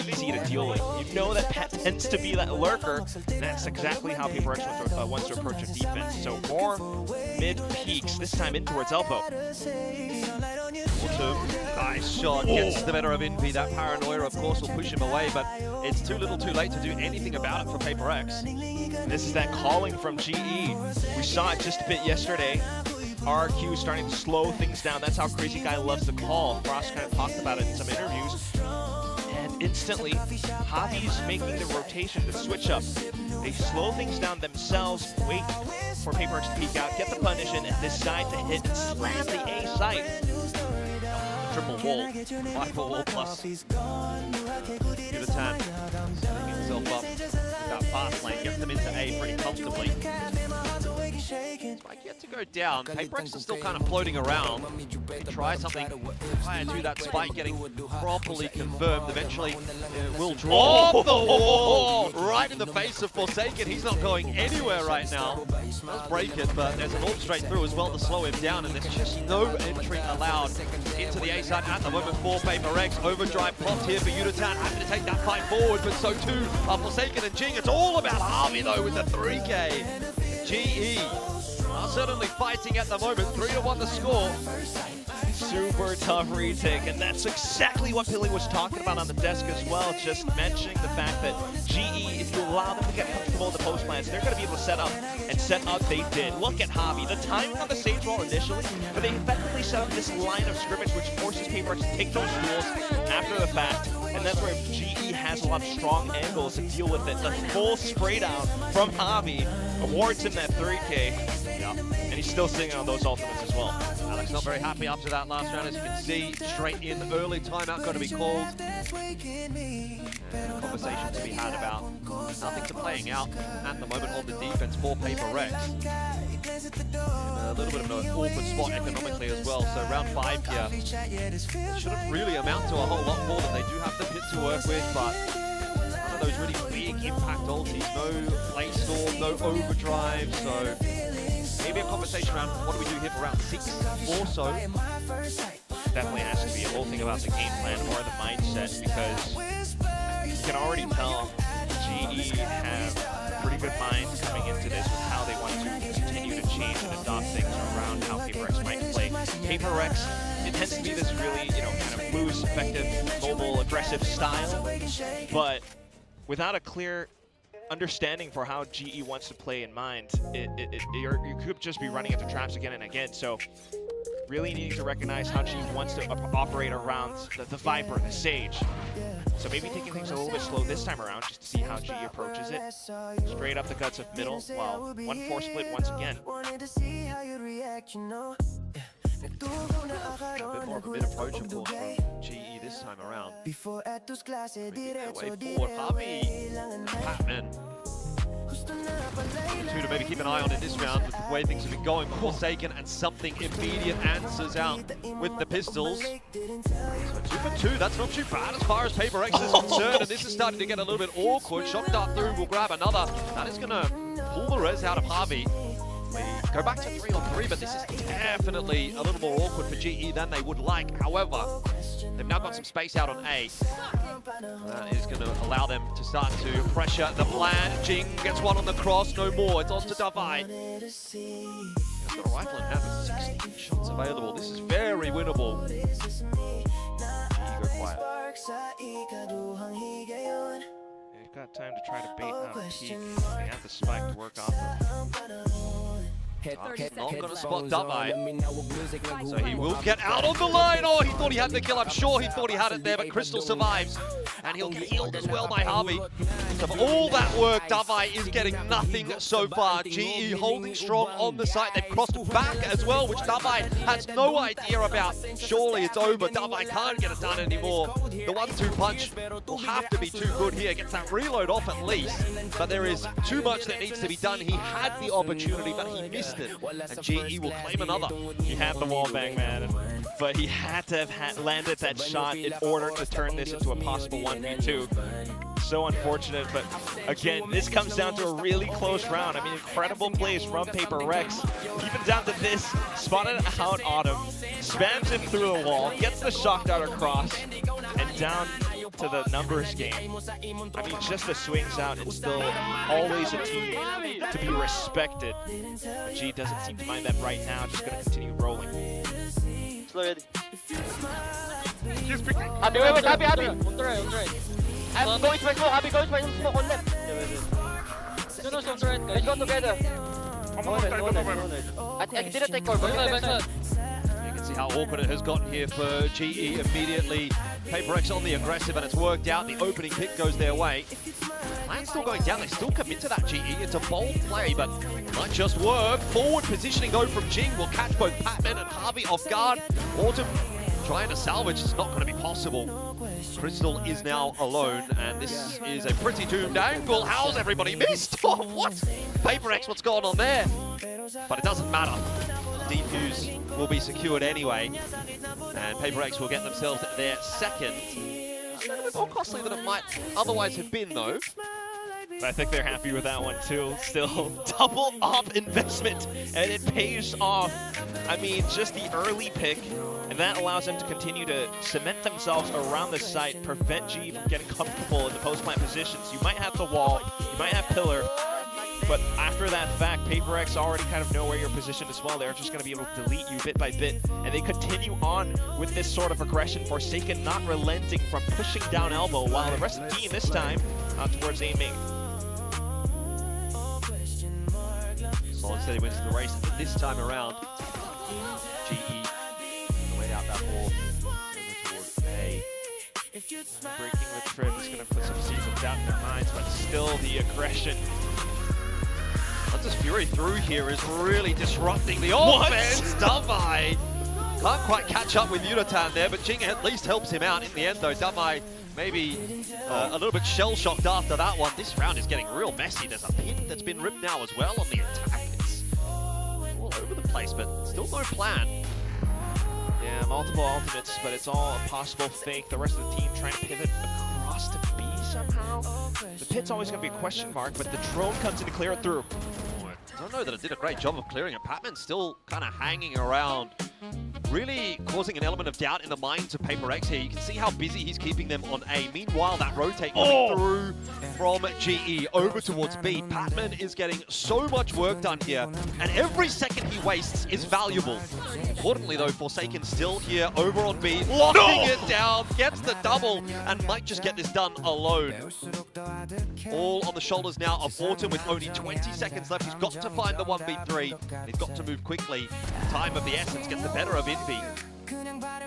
easy to deal with. You know that Pat tends to be that lurker, and that's exactly how Paper Rex wants to approach a defense. So more mid peaks, this time in towards elbow. Nice shot, gets the better of Envy. That paranoia, of course, will push him away, but it's too little too late to do anything about it for Paper Rex. This is that calling from GE. We saw it just a bit yesterday. RRQ is starting to slow things down. That's how Crazy Guy loves to call. Frost kind of talked about it in some interviews. And instantly, Javi's making the rotation, the switch up. They slow things down themselves, wait for Paper Rex to peek out, get the punish in, and decide to hit and slam the A site. Triple wall, 5-4 wall plus. Yudotan setting himself up with that fast lane, gets them into A pretty comfortably. Spike yet to go down. Paper Rex is still kind of floating around. Try something prior to that spike getting properly confirmed. Eventually, it will draw off the wall right in the face of Forsaken. He's not going anywhere right now. Does break it, but there's an orb straight through as well to slow him down, and there's just no entry allowed into the A side at the moment for Paper Rex. Overdrive popped here for Yudotan, having to take that fight forward, but so too are Forsaken and Jing. It's all about Harvey though with the 3K. GE are certainly fighting at the moment. 3-1 the score. super tough retake, and that's exactly what Billy was talking about on the desk as well, just mentioning the fact that GE, if you allow them to get comfortable in the post plants, they're going to be able to set up, and set up they did. Look at Hobby. The timing on the stage roll initially, but they effectively set up this line of scrimmage which forces Paper to take those duels after the fact, and that's where GE has a lot of strong angles to deal with it. The full spray down from Hobby awards him that 3K, yeah, and he's still sitting on those ultimates as well. Alex not very happy after that last round, as you can see. Straight in, early timeout going to be called. And a conversation to be had about how things are playing out at the moment on the defense for Paper Rex. A little bit of an awkward spot economically as well, so round 5 here shouldn't really amount to a whole lot more than they do have the pit to work with, but one of those really big impact ultis, no play storm, no overdrive, so maybe a conversation around what do we do here for round 6 or so. Definitely has to be a whole thing about the game plan or the mindset, because you can already tell GE have pretty good minds coming into this with how they want to continue to change and adopt things around how Paper Rex might play. Paper Rex, it tends to be this really, kind of loose, effective, mobile, aggressive style, but without a clear understanding for how GE wants to play in mind, you could just be running into traps again and again. So really needing to recognize how GE wants to operate around the Viper, the Sage. So maybe taking things a little bit slow this time around just to see how GE approaches it. Straight up the guts of middle, while 1-4 split once again. A bit more of a mid-approach, of course, from GE this time around. Making their way forward. Harvey and Patman. Two to maybe keep an eye on in this round with the way things have been going. Forsaken and something immediate answers out with the pistols. So 2 for 2, that's not too bad as far as Paper Rex is concerned, and this is starting to get a little bit awkward. Shock dart through, will grab another. That is going to pull the res out of Harvey. We go back to 3-on-3, but this is definitely a little more awkward for GE than they would like. However, they've now got some space out on A. That is going to allow them to start to pressure the plan. Jing gets one on the cross, no more. It's on to Davai. He's got a rifle in hand with 16 shots available. This is very winnable. GE go quiet. They've got time to try to bait out a peak. They have the spike to work off of. Not going to spot Davai. So he will get out on the line. Oh, he thought he had the kill. I'm sure he thought he had it there, but Crystal survives. And he'll get healed as well by Harvey. So for all that work, Davai is getting nothing so far. GE holding strong on the site. They've crossed back as well, which Davai has no idea about. Surely it's over. Davai can't get it done anymore. The 1-2 punch will have to be too good here. Gets that reload off at least. But there is too much that needs to be done. He had the opportunity, but he missed it, and GE will claim another. He had the wallbang, man, but he had to have landed that shot in order to turn this into a possible 1v2. So unfortunate, but again, this comes down to a really close round. I mean, incredible plays from Paper Rex. Even down to this, spotted out Autumn, spams him through the wall, gets the shock dart across, and down to the numbers game. I mean, just the swings out, it's still always a team to be respected. G doesn't seem to mind that right now, just gonna continue rolling. Slow ready. Happy, wait, Happy. On the right. I'm going to my smoke, Happy, going to my smoke on left. Let's go together. I didn't take cover, You can see how awkward it has gotten here for GE immediately. Paper Rex on the aggressive, and it's worked out. The opening pick goes their way. Plan's still going down. They still commit to that GE. It's a bold play, but might just work. Forward positioning though from Jing will catch both Patman and Harvey off guard. Autumn trying to salvage. It's not going to be possible. Crystal is now alone, and this is a pretty doomed angle. How's everybody missed? Oh, what? Paper Rex, what's going on there? But it doesn't matter. Defuse will be secured anyway, and Paper Rex will get themselves their second. A little bit more costly than it might otherwise have been, though. But I think they're happy with that one too. Still double up investment, and it pays off. I mean, just the early pick, and that allows them to continue to cement themselves around the site, prevent G from getting comfortable in the post plant positions. You might have the wall, you might have pillar, But after that fact, Paper X already kind of know where you're positioned as well. They're just going to be able to delete you bit by bit. And they continue on with this sort of aggression. Forsaken not relenting from pushing down elbow, while the rest of the team this time towards A main. Solid said he wins the race this time around. GE laid out that ball over towards A. Breaking the trip is going to put some seeds of doubt in their minds, but still the aggression. Hunter's Fury through here is really disrupting the offense. Damai can't quite catch up with Yutatan there, but Jing at least helps him out in the end though. Damai maybe a little bit shell-shocked after that one. This round is getting real messy. There's a pin that's been ripped now as well on the attack. It's all over the place, but still no plan. Yeah, multiple ultimates, but it's all a possible fake. The rest of the team trying to pivot across to B somehow. The pit's always going to be a question mark, but the drone comes in to clear it through. I don't know that it did a great job of clearing it. Patman's still kind of hanging around, really causing an element of doubt in the minds of Paper X here. You can see how busy he's keeping them on A. Meanwhile, that rotate coming through from GE over towards B. Patman is getting so much work done here, and every second he wastes is valuable. Importantly though, Forsaken still here over on B, locking it down, gets the double, and might just get this done alone. All on the shoulders now of Autumn with only 20 seconds left. He's got to find the 1v3. He's got to move quickly. Time of the essence gets the better of Envy.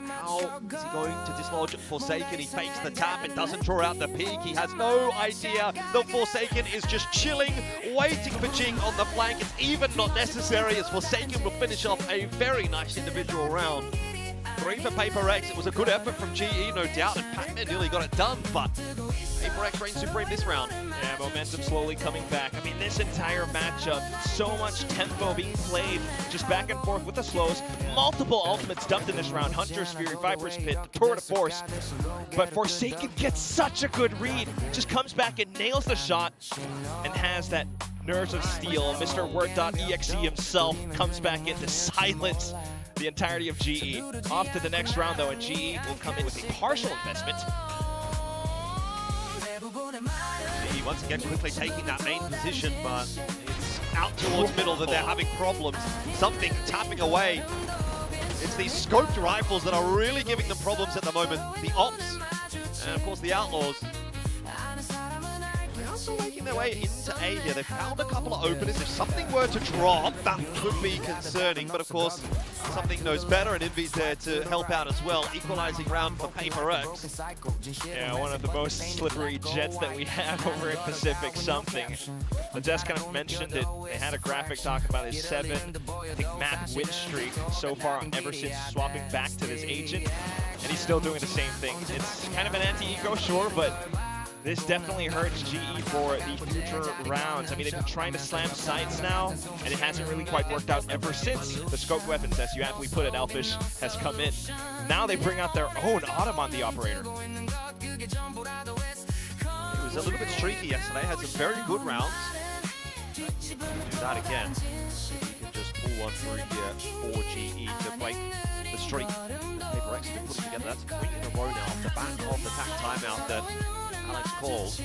How is he going to dislodge Forsaken? He fakes the tap, it doesn't draw out the peak. He has no idea that Forsaken is just chilling, waiting for Jing on the flank. It's even not necessary as Forsaken will finish off a very nice individual round. 3 for Paper X. It was a good effort from GE, no doubt, and Patman nearly got it done, but Paper X reigns supreme this round. Yeah, momentum slowly coming back. I mean, this entire matchup, so much tempo being played, just back and forth with the slows. Multiple ultimates dumped in this round. Hunter's Fury, Viper's Pit, tour de force. But Forsaken gets such a good read. Just comes back and nails the shot and has that nerves of steel. Mr. Word.exe himself comes back in to silence the entirety of GE. Off to the next round though, and GE will come in with a partial investment. GE once again quickly taking that main position, but it's out towards middle that they're having problems. Something tapping away. It's these scoped rifles that are really giving them problems at the moment. The Ops, and of course the Outlaws. They are still making their way into A here. They found a couple of openers. If something were to drop, that could be concerning. But of course, something knows better, and Envy's there to help out as well. Equalizing round for Paper X. Yeah, one of the most slippery jets that we have over in Pacific Something. The desk kind of mentioned it. They had a graphic talking about his 7, I think, map win streak so far ever since swapping back to this agent. And he's still doing the same thing. It's kind of an anti-ego, sure, but this definitely hurts GE for the future rounds. I mean, they've been trying to slam sights now, and it hasn't really quite worked out ever since the scoped weapons, as you aptly put it, Elfish, has come in. Now they bring out their own Autumn on the operator. It was a little bit streaky yesterday, had some very good rounds. Do that again. You can just pull one through here for GE to break the streak. Paper X has been putting together. That's 3 in a row now off the back of the tack timeout that Alex calls.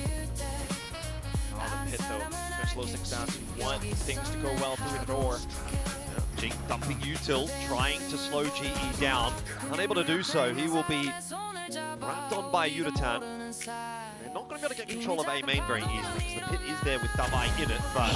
Oh, the pit though, just slows things down to 1. Things to go well through the door. Jing dumping Util, trying to slow GE down. Unable to do so. He will be wrapped on by Yutatan. They're not going to be able to get control of A main very easily because the pit is there with Damai in it, but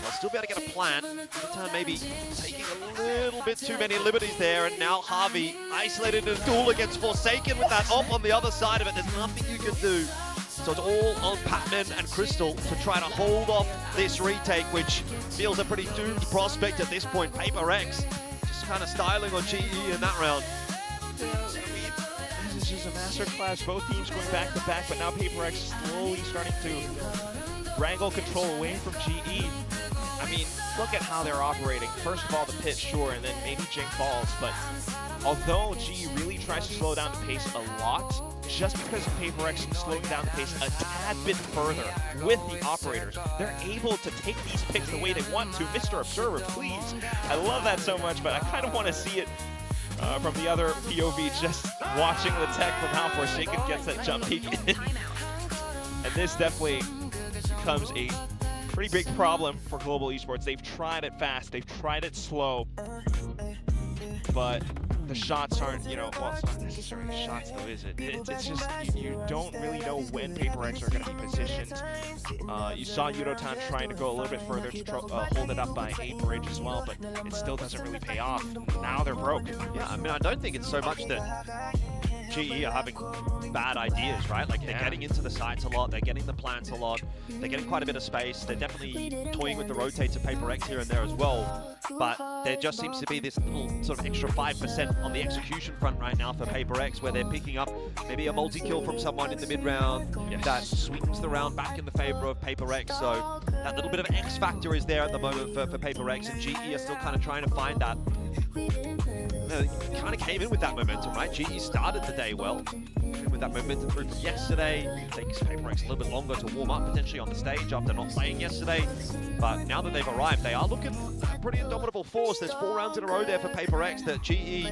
they'll still be able to get a plan. Yutatan maybe taking a little bit too many liberties there, and now Harvey isolated in a duel against Forsaken with that op on the other side of it. There's nothing you can do. So it's all on Patman and Crystal to try to hold off this retake, which feels a pretty doomed prospect at this point. Paper X just kind of styling on GE in that round. This is just a masterclass. Both teams going back to back, but now Paper X slowly starting to wrangle control away from GE. I mean, look at how they're operating. First of all, the pit, sure, and then maybe Jing falls, but although GE really tries to slow down the pace a lot, just because Paper X is slowing down the pace a tad bit further with the operators, they're able to take these picks the way they want to. Mr. Observer, please. I love that so much, but I kind of want to see it from the other POV, just watching the tech from how Forsaken gets that jump peek in. And this definitely becomes a pretty big problem for Global Esports. They've tried it fast, they've tried it slow, but the shots aren't, you know, well, it's not necessarily shots though, is it? It's just, you don't really know when PaperX are going to be positioned. You saw Yudotan trying to go a little bit further to hold it up by A bridge as well, but it still doesn't really pay off. Now they're broke. Yeah, I mean, I don't think it's so much that GE are having bad ideas, right? Like, they're getting into the sites a lot, they're getting the plants a lot, they're getting quite a bit of space, they're definitely toying with the rotates of PaperX here and there as well, but there just seems to be this little sort of extra 5% on the execution front right now for PaperX, where they're picking up maybe a multi-kill from someone in the mid-round that swings the round back in the favor of PaperX, so that little bit of X factor is there at the moment for PaperX, and GE are still kind of trying to find that. They kind of came in with that momentum, right? GE started the day well, with that momentum through from yesterday. It takes PaperX a little bit longer to warm up potentially on the stage after not playing yesterday. But now that they've arrived, they are looking a pretty indomitable force. There's 4 rounds in a row there for PaperX that GE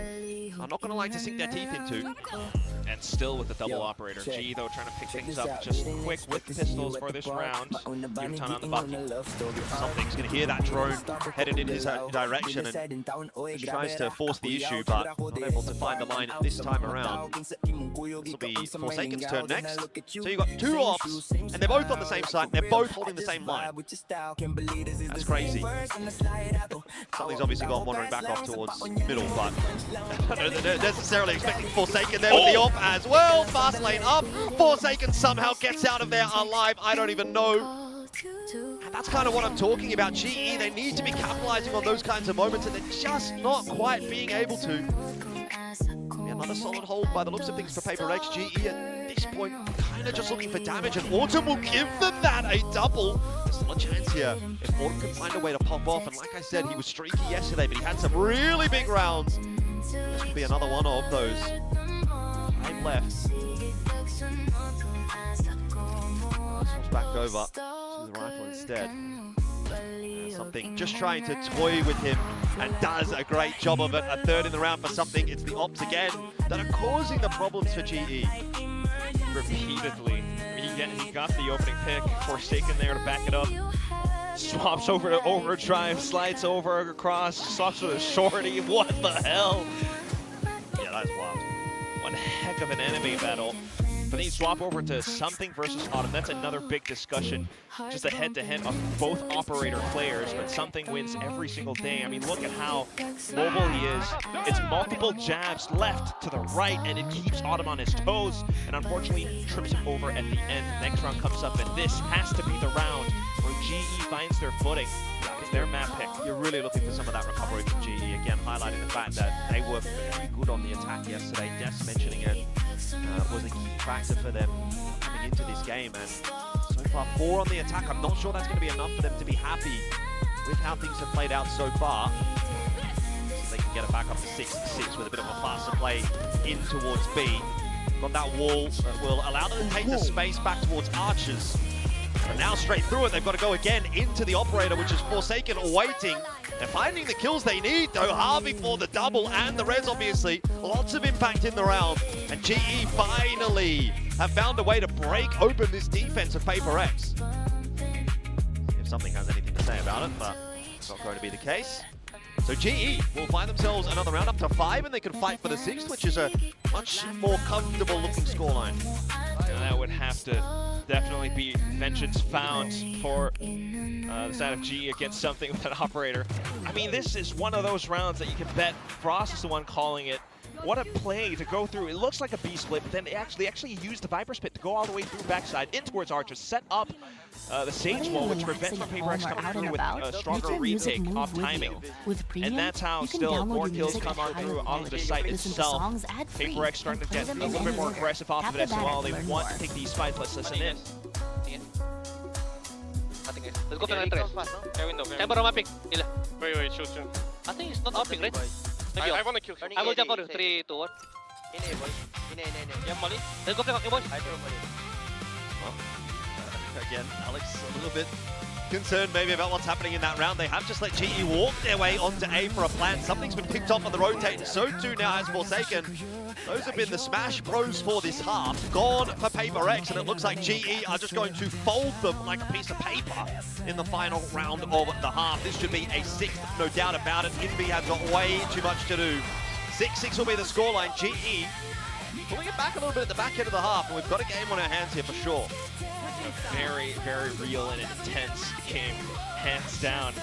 are not going to like to sink their teeth into. And still with the double operator. GE though trying to pick things up just quick with the pistols for this round. Yudotan on the button. Something's going to hear that drone headed in his direction and just tries to force the issue, but not able to find the line this time around. This will be Forsaken's turn next. So you've got 2 ops, and they're both on the same site, and they're both holding the same line. That's crazy. Something's obviously gone wandering back off towards middle, but I don't know they're necessarily expecting Forsaken there with the op as well. Fast lane up. Forsaken somehow gets out of there alive. I don't even know. And that's kind of what I'm talking about. GE, they need to be capitalizing on those kinds of moments, and they're just not quite being able to. Another solid hold by the looks of things for PaperX. GE at this point kind of just looking for damage, and Autumn will give them that, a double. There's still a chance here if Autumn can find a way to pop off, and like I said, he was streaky yesterday, but he had some really big rounds. This could be another one of those. 5 left. Switch back over to the rifle instead. Something just trying to toy with him and does a great job of it. A 3rd in the round for Something. It's the ops again that are causing the problems for GE. Repeatedly. He got the opening pick. Forsaken there to back it up. Swaps over to overdrive, slides over across, swaps with a shorty. What the hell? Yeah, that's wild. One heck of an enemy battle. But then you swap over to Something versus Autumn. That's another big discussion. Just a head-to-head of both operator players, but Something wins every single day. I mean, look at how mobile he is. It's multiple jabs left to the right, and it keeps Autumn on his toes, and unfortunately trips him over at the end. Next round comes up, and this has to be the round where GE finds their footing. It's their map pick. You're really looking for some of that recovery from GE. Again, highlighting the fact that they were very good on the attack yesterday. Des mentioning it was a key factor for them coming into this game. And so far, 4 on the attack. I'm not sure that's going to be enough for them to be happy with how things have played out so far. So they can get it back up to 6-6 with a bit of a faster play in towards B. Got that wall that will allow them to take the space back towards Archers. But now straight through it, they've got to go again into the operator, which is Forsaken waiting. They're finding the kills they need, though. Harvey for the double and the res, obviously. Lots of impact in the round. And GE finally have found a way to break open this defense of PaperX. If Something has anything to say about it, but it's not going to be the case. So GE will find themselves another round up to 5, and they can fight for the 6th, which is a much more comfortable looking scoreline. And that would have to definitely be vengeance found for the side of GE against Something with an operator. I mean, this is one of those rounds that you can bet Frost is the one calling it. What a play to go through. It looks like a B split, but then they actually used the Viper Spit to go all the way through backside in towards Archer, set up the Sage Wall, which prevents from PaperX coming through with a stronger retake off timing. And that's how still more kills come on through onto the site itself. PaperX starting to get a little bit more aggressive off of it as well. They want to take these fights. Let's listen in. Let's go for window. Tempo mapping. Wait, shoot. I think it's not mapping, right? I want to kill him. I will jump for you. 3, 2, 1. Yeah, Molly. Let's go for you, boys. Well, again, Alex a little bit concerned maybe about what's happening in that round. They have just let GE walk their way onto A for a plan. Something's been picked off on the rotate. So too now has Forsaken. Those have been the Smash Bros for this half. Gone for Paper Rex, and it looks like GE are just going to fold them like a piece of paper in the final round of the half. This should be a 6th, no doubt about it. Envy has got way too much to do. 6-6 will be the scoreline. GE pulling it back a little bit at the back end of the half, and we've got a game on our hands here for sure. A very, very real and intense game, hands down.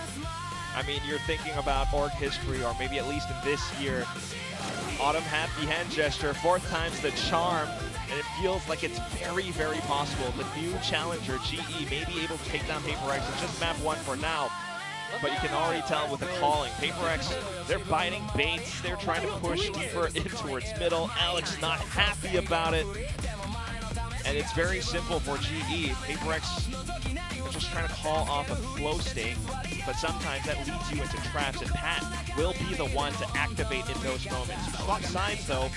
I mean, you're thinking about org history, or maybe at least in this year, Autumn had the hand gesture, 4th time's the charm, and it feels like it's very, very possible. The new challenger, GE, may be able to take down Paper Rex. It's just map 1 for now, but you can already tell with the calling. Paper Rex, they're biting baits. They're trying to push deeper in towards middle. Alex not happy about it. And it's very simple for GE. Paper Rex are just trying to call off a flow state, but sometimes that leads you into traps, and Pat will be the one to activate in those moments. Swap sides though,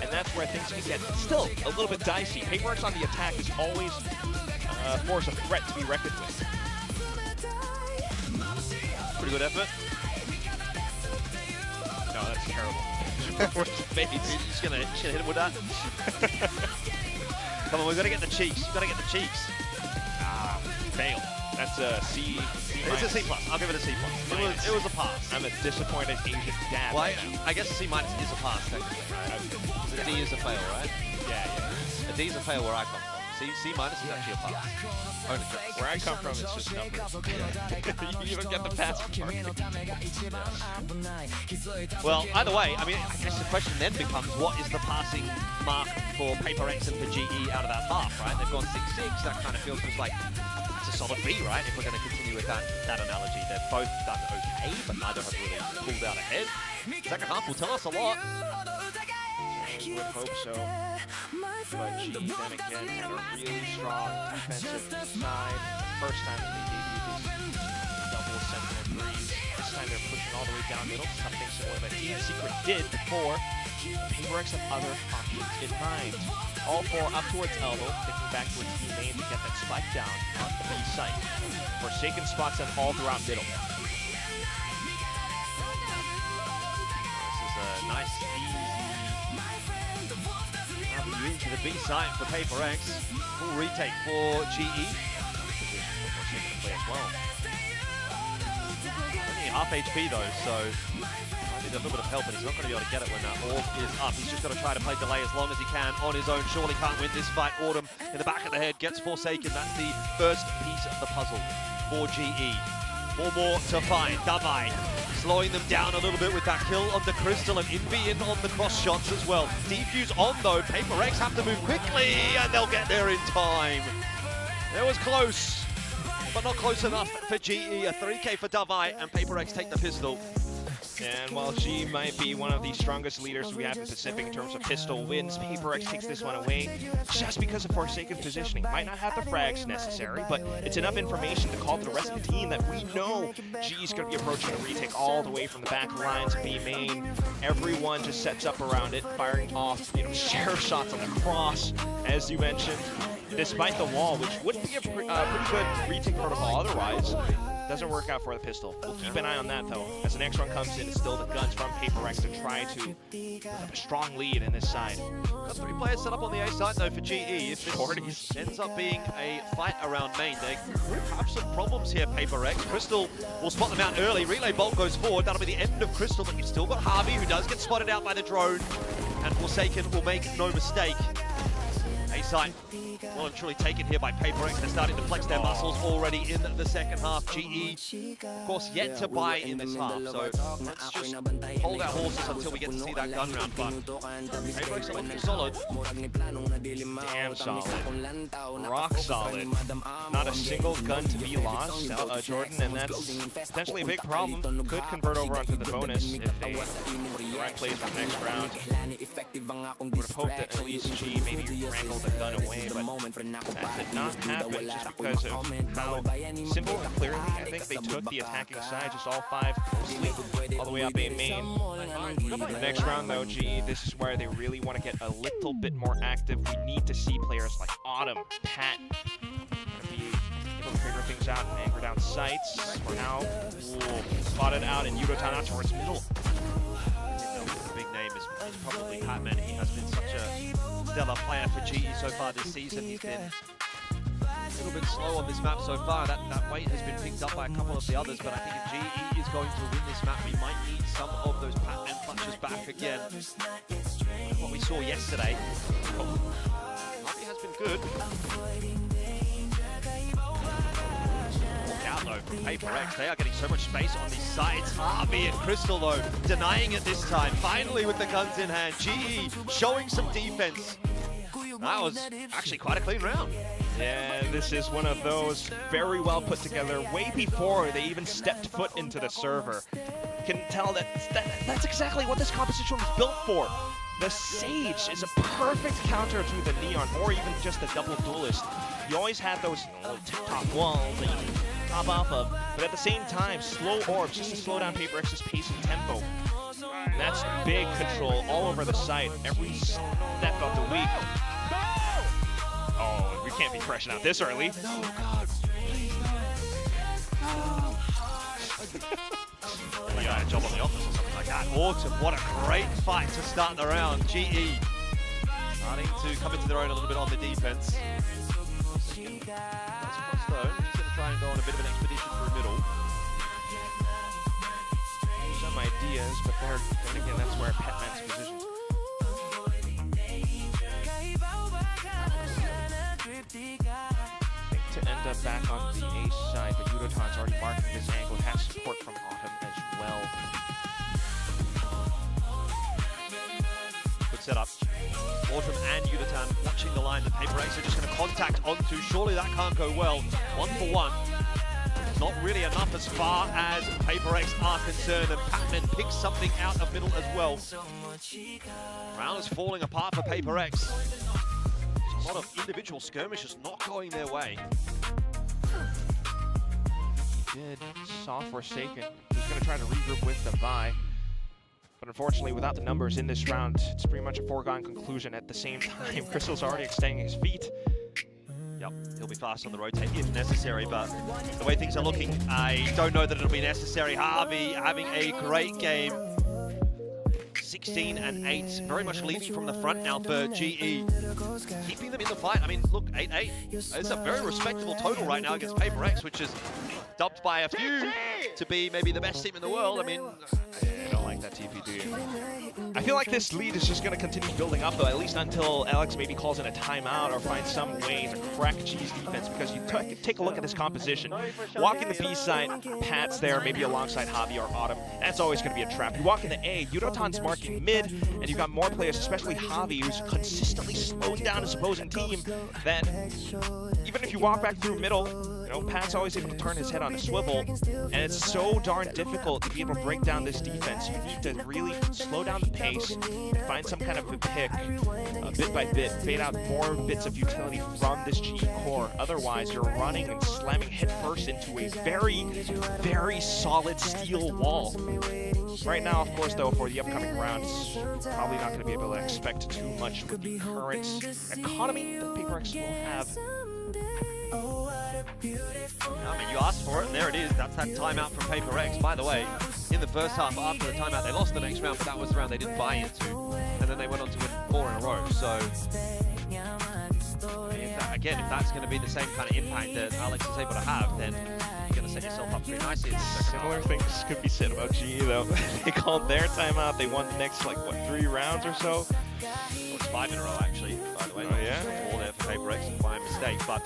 and that's where things can get still a little bit dicey. Paper Rex on the attack is always a force of threat to be reckoned with. Pretty good effort. No, that's terrible. Maybe just gonna hit him with that. Come on, we've got to get the cheeks. We've got to get the cheeks. Ah, fail. That's a C. It's a C+. I'll give it a C+. It was a pass. I'm a disappointed Asian dad. Well, I guess a C- is a pass, technically. A D is a fail, right? Yeah. A D is a fail where I come from. C- is actually a pass. Where I come from, it's just numbers. You even get the pass mark. Well, either way, I mean, I guess the question then becomes, what is the passing mark for Paper Rex and for GE out of that half, right? They've gone 6-6. That kind of feels just like it's a solid B, right? If we're going to continue with that analogy. They've both done okay, but neither have really pulled out ahead. Second half will tell us a lot. I would hope so. But GE then again had a really strong defensive side. First time that they debuted these double sentinel threes. This time they're pushing all the way down middle, something similar that Team Secret did before. Paper Rex have other options in mind. All 4 up towards elbow, thinking back towards B main to get that spike down on the B site. Forsaken spots them all throughout middle. This is a nice, easy into the B site for Paper Rex. Full retake for GE. Forsaken to play as well. Only half HP though, so I need a little bit of help, but he's not going to be able to get it when that orb is up. He's just got to try to play delay as long as he can on his own. Surely can't win this fight. Autumn in the back of the head gets Forsaken. That's the first piece of the puzzle for GE. 4 more to find. Davai slowing them down a little bit with that kill on the Crystal, and Envy in on the cross shots as well. Defuse on though. Paper Rex have to move quickly, and they'll get there in time. It was close, but not close enough for GE. A 3K for Davai, and Paper Rex take the pistol. And while G might be one of the strongest leaders we have in Pacific in terms of pistol wins, Paper X takes this one away just because of Forsaken positioning. Might not have the frags necessary, but it's enough information to call to the rest of the team that we know G's going to be approaching a retake all the way from the back lines, B main. Everyone just sets up around it, firing off, sheriff shots on the cross, as you mentioned, despite the wall, which would be a pretty good retake protocol otherwise. Doesn't work out for the pistol. We'll keep an eye on that though. As the next one comes in, it's still the guns from Paper X to try to put up a strong lead in this side. Got 3 players set up on the A side though for GE. If this ends up being a fight around main, they could have some problems here, Paper X. Crystal will spot them out early. Relay Bolt goes forward. That'll be the end of Crystal, but you've still got Harvey, who does get spotted out by the drone. And Forsaken will make no mistake. A-side well and truly taken here by Paper X. They're starting to flex their muscles already in the second half. GE, of course, yet to buy in this half. So let's just hold our horses until we get to see that gun round. But Paper X are looking solid. Damn solid. Rock solid. Not a single gun to be lost, Jordan, and that's potentially a big problem. Could convert over onto the bonus if they the right plays for the next round. Would have hoped that at least G maybe wrangled the gun away, but that did not happen just because of how simple and clearly I think they took the attacking side, just all 5 mostly, all the way up A main. The next round though, G, this is where they really want to get a little bit more active. We need to see players like Autumn, Pat, be able to figure things out and anchor down sights. For now, spotted out in Yudotan out towards middle. The big name is probably Patman. He has been such a stellar player for GE so far this season. He's been a little bit slow on this map so far. That weight has been picked up by a couple of the others, but I think if GE is going to win this map, we might need some of those Patman punches back again. What we saw yesterday. Harvey has been good. Look out though from Paper Rex. They are getting so much space on these sides. Harvey and Crystal though denying it this time. Finally with the guns in hand. GE showing some defense. That was actually quite a clean round. Yeah, this is one of those very well put together way before they even stepped foot into the server. Can tell that's exactly what this competition was built for. The Sage is a perfect counter to the Neon, or even just the double duelist. You always had those top walls that you can pop off of, but at the same time, slow orbs just to slow down Paper X's pace and tempo. And that's big control all over the site, every step of the week. Oh, we can't be crashing out this early. No, God, please, no. They got a job on the office or something like that. Autumn, what a great fight to start the round. GE starting to come into their own a little bit on the defense. That's Crossstone. He's going to try and go on a bit of an expedition through middle. Some ideas, but then again, that's where Petman's position. To end up back on the ace side, but Yudotan's already marking this angle, has support from Autumn as well. Good setup. Autumn and Yudotan watching the line that Paper X are just going to contact onto. Surely that can't go well. 1 for 1. Not really enough as far as Paper X are concerned, and Patman picks something out of middle as well. Round is falling apart for Paper X. A lot of individual skirmishes not going their way. He did. Saw Forsaken. He's going to try to regroup with the Vi. But unfortunately, without the numbers in this round, it's pretty much a foregone conclusion. At the same time, Crystal's already extending his feet. Yep, he'll be fast on the rotate if necessary, but the way things are looking, I don't know that it'll be necessary. Harvey having a great game. 16 and 8, very much leading from the front now for GE. Keeping them in the fight. I mean, look, 8-8. It's a very respectable total right now against Paper X, which is dubbed by a few to be maybe the best team in the world. I mean, I don't like that TPD. I feel like this lead is just going to continue building up, though, at least until Alex maybe calls in a timeout or finds some way to crack GE's defense, because you take a look at this composition. Walking the B side, Pat's there, maybe alongside Javi or Autumn. That's always going to be a trap. You walk in the A, Yudotan's marking mid, and you've got more players, especially Javi, who's consistently slowed down his opposing team, that even if you walk back through middle, you know, Pat's always able to turn his head on a swivel, and it's so darn difficult to be able to break down this defense. You need to really slow down the pace, find some kind of a pick, bit by bit, fade out more bits of utility from this GE core. Otherwise, you're running and slamming headfirst into a very, very solid steel wall. Right now, of course, though, for the upcoming rounds, probably not going to be able to expect too much with the current economy that Paper X will have. I mean, you asked for it, and there it is. That's that timeout from Paper X. By the way, in the first half, after the timeout, they lost the next round, but that was the round they didn't buy into. And then they went on to win 4 in a row. So, if that's going to be the same kind of impact that Alex is able to have, then you're going to set yourself up pretty nicely. Similar things could be said about GE, though. They called their timeout. They won the next, like, what, 3 rounds or so? Well, it's 5 in a row, actually, by the way. Oh, yeah? 4 there for Paper X by mistake, but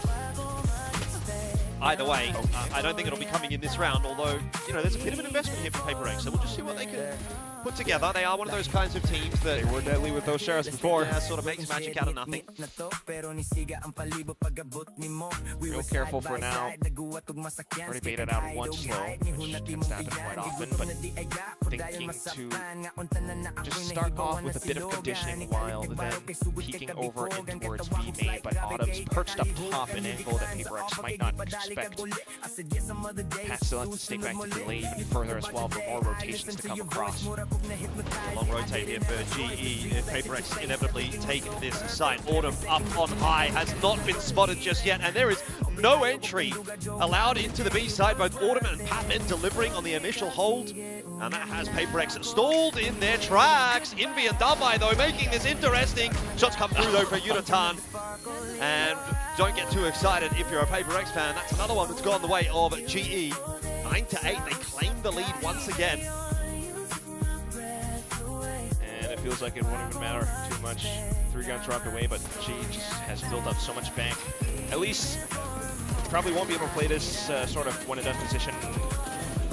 either way, I don't think it'll be coming in this round, although, you know, there's a bit of an investment here for Paper X, so we'll just see what they can put together. They are one of those kinds of teams that... They were deadly with those shares before. Yeah, sort of makes magic out of nothing. Real careful for now. Already baited out one slow, which tends to happen quite often, but thinking to just start off with a bit of conditioning while then peeking over in towards B main, but Autumn's perched up top an angle that Paper X might not expect. Pat still has to stay back to delay even further as well for more rotations to come across. A long rotate here for GE. If Paper X inevitably take this side. Autumn up on high, has not been spotted just yet, and there is no entry allowed into the B side. Both Autumn and Patman delivering on the initial hold. And that has PaperX stalled in their tracks. Envy and Davai, though, making this interesting. Shots come through, though, for Yutatan. And don't get too excited if you're a PaperX fan. That's another one that's gone the way of GE. 9-8, they claim the lead once again. And it feels like it won't even matter too much. 3 guns dropped away, but GE just has built up so much bank. At least, probably won't be able to play this sort of one-and-done position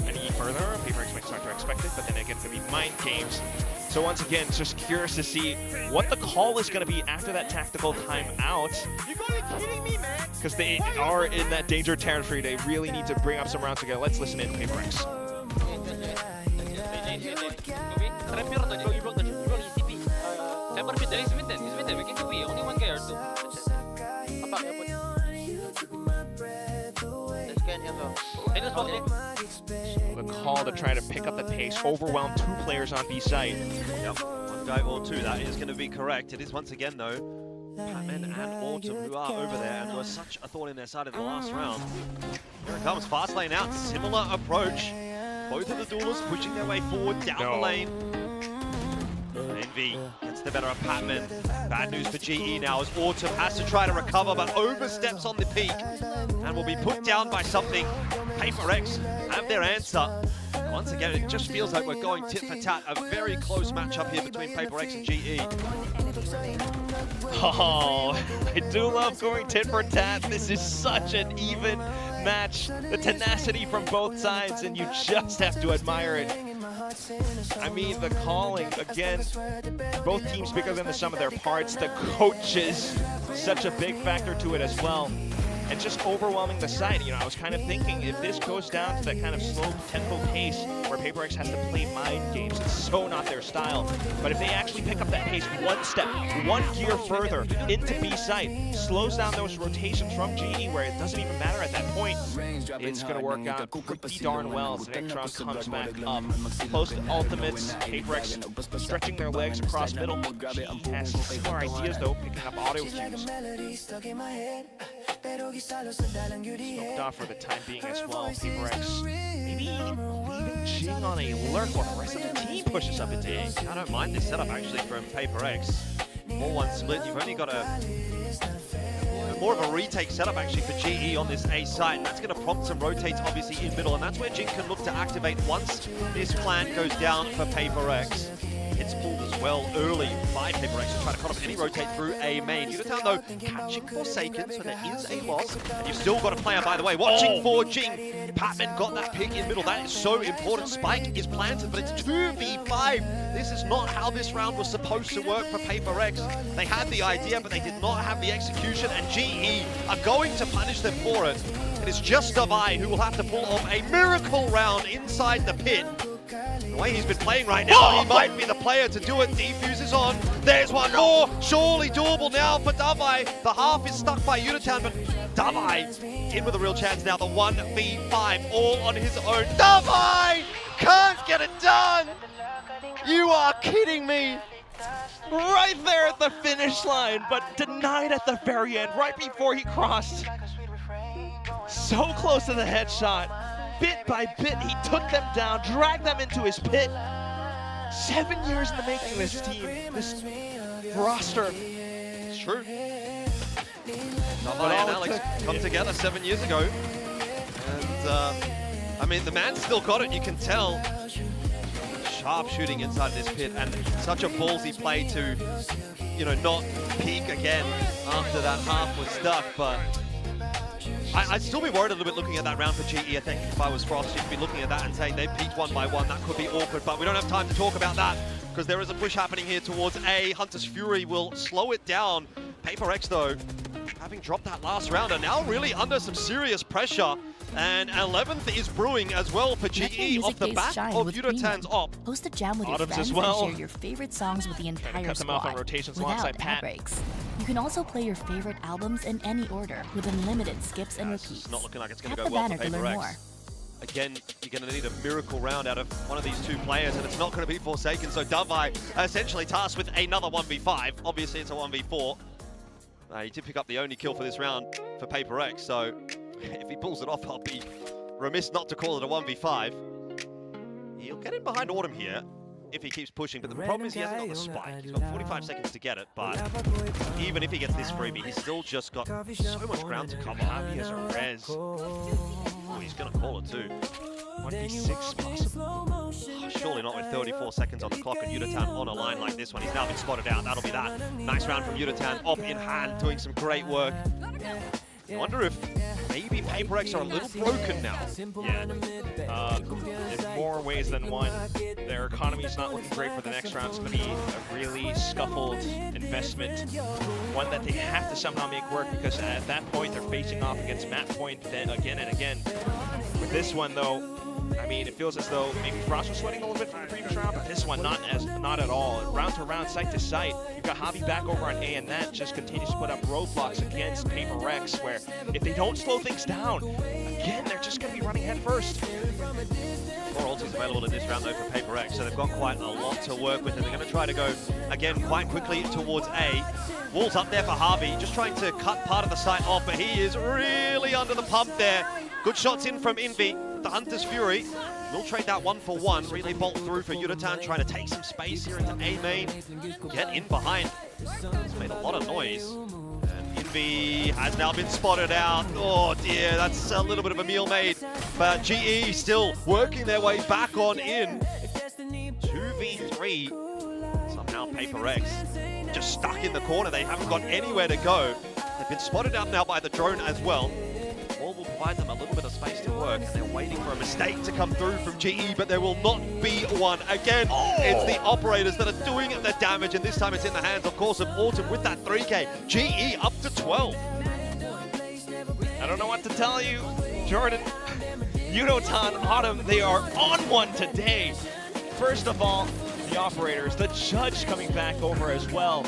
any further. PaperX might start to expect it, but then again, it's going to be mind games. So once again, just curious to see what the call is going to be after that tactical timeout. You gotta be kidding me, man! Because they are in that danger territory. They really need to bring up some rounds together. Let's listen in, PaperX. The call to try to pick up the pace, overwhelm 2 players on B side. Yep, 1 guy or 2, that is going to be correct. It is once again, though, Patman and Autumn who are over there and were such a thorn in their side in the last round. Here it comes, fast lane out, similar approach. Both of the duelists pushing their way forward down the lane. Envy gets the better of Patman. Bad news for GE now as Autumn has to try to recover but oversteps on the peak and will be put down by something. PaperX have their answer. And once again, it just feels like we're going tit for tat. A very close matchup here between PaperX and GE. Oh, I do love going tit for tat. This is such an even match. The tenacity from both sides, and you just have to admire it. I mean, the calling, again, both teams bigger than the sum of their parts. The coaches, such a big factor to it as well. And just overwhelming the side. You know, I was kind of thinking, if this goes down to that kind of slow tempo pace where PaperX has to play mind games, it's so not their style. But if they actually pick up that pace 1 step, 1 gear further into B site, slows down those rotations from GE where it doesn't even matter at that point, it's going to work out pretty darn well as Nectron comes back up. Post ultimates, PaperX stretching their legs across middle. GE has similar ideas though, picking up auto cues. Smoked off for the time being as well. PaperX maybe leaving Jing on a lurk while the rest of the team pushes up into A. I don't mind this setup actually from PaperX. 4-1 split, you've only got more of a retake setup actually for GE on this A side, and that's going to prompt some rotates obviously in middle, and that's where Jing can look to activate once this plan goes down for PaperX. It's pulled as well early by PaperX to try to cut off any rotate through A main. Yutatan though catching Forsaken, so there is a loss. And you've still got a player, by the way, watching for Jing. Patman got that pick in middle. That is so important. Spike is planted, but it's 2v5. This is not how this round was supposed to work for PaperX. They had the idea, but they did not have the execution, and GE are going to punish them for it. It is just Davai who will have to pull off a miracle round inside the pit. The way he's been playing right now, he might be the player to do it. Defuse is on. There's one more. Surely doable now for Davai. The half is stuck by Yutatan, but Davai in with a real chance now. The 1v5 all on his own. Davai can't get it done. You are kidding me. Right there at the finish line, but denied at the very end, right before he crossed. So close to the headshot. Bit by bit, he took them down, dragged them into his pit. 7 years in the making, this team, this roster. It's true. Davai and Alex come together 7 years ago. And, I mean, the man's still got it, you can tell. Sharp shooting inside this pit, and such a ballsy play to, you know, not peak again after that half was stuck, but I'd still be worried a little bit looking at that round for GE. I think if I was Frost, you'd be looking at that and saying they peaked 1 by 1. That could be awkward, but we don't have time to talk about that because there is a push happening here towards A. Hunter's Fury will slow it down. PaperX, though, having dropped that last round, are now really under some serious pressure. And 11th is brewing as well for GE off the back of Yutatan's op. Host a jam with your Autumn's friends as well. and share your favorite songs with the entire cut them off squad on rotations without alongside ad Pat. breaks. You can also play your favorite albums in any order with unlimited skips and repeats. It's not looking like it's going to Tap go the well banner for to learn PaperX. more. Again, you're going to need a miracle round out of one of these 2 players, and it's not going to be Forsaken, so Davai essentially tasked with another 1v5. Obviously, it's a 1v4. He did pick up the only kill for this round. for Paper X. So if he pulls it off, I'll be remiss not to call it a 1v5. He'll get in behind Autumn here if he keeps pushing, but the problem is he hasn't got the spike. He's got 45 seconds to get it, but even if he gets this freebie, he's still just got so much ground to cover. He has a res. Oh, he's going to call it too. 1v6 possible. Oh, surely not with 34 seconds on the clock and Yutatan on a line like this one. He's now been spotted out. That'll be that. Nice round from Yutatan, op in hand, doing some great work. I wonder if maybe Paper X are a little broken now. Yeah. In more ways than one. Their economy is not looking great for the next round. It's going to be a really scuffled investment. One that they have to somehow make work, because at that point they're facing off against Map Point then again and again. With this one though, I mean, it feels as though maybe Frost was sweating a little bit from the previous round, but this one not at all. Round to round, site to site. You've got Javi back over on A, and that just continues to put up roadblocks against Paper X, where if they don't slow things down, again, they're just going to be running head first. 4 ultis available in this round though for Paper X, so they've got quite a lot to work with, and they're going to try to go again quite quickly towards A. Wall's up there for Javi, just trying to cut part of the site off, but he is really under the pump there. Good shots in from Envy. The Hunter's Fury will trade that 1-for-1. Relay bolt through for Yutatan, trying to take some space here into A main. Get in behind. It's made a lot of noise. And Envy has now been spotted out. Oh dear, that's a little bit of a meal made. But GE still working their way back on in. 2v3. Somehow Paper X just stuck in the corner. They haven't got anywhere to go. They've been spotted out now by the drone as well. Wall will provide them a little bit of space to work, and they're waiting for a mistake to come through from GE, but there will not be one. Again, it's the operators that are doing the damage, and this time it's in the hands, of course, of Autumn with that 3K. GE up to 12. I don't know what to tell you, Jordan. Yutatan, Autumn, they are on one today. First of all, the operators, the judge coming back over as well.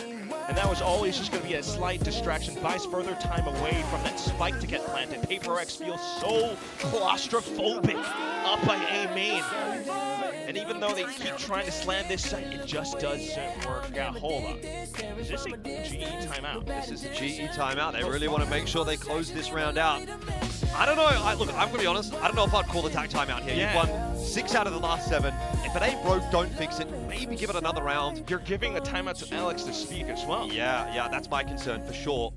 And that was always just going to be a slight distraction, buys further time away from that spike to get planted. Paper X feels so claustrophobic up by A main. And even though they keep trying to slam this site, it just doesn't work out. Hold up. Is this a GE timeout? This is a GE timeout. They really want to make sure they close this round out. I don't know. Look, I'm going to be honest. I don't know if I'd call the tag timeout here. Yeah. You've won 6 out of the last 7. If it ain't broke, don't fix it. Maybe give it another round. You're giving a timeout to Alex to speak as well. Yeah, that's my concern for sure.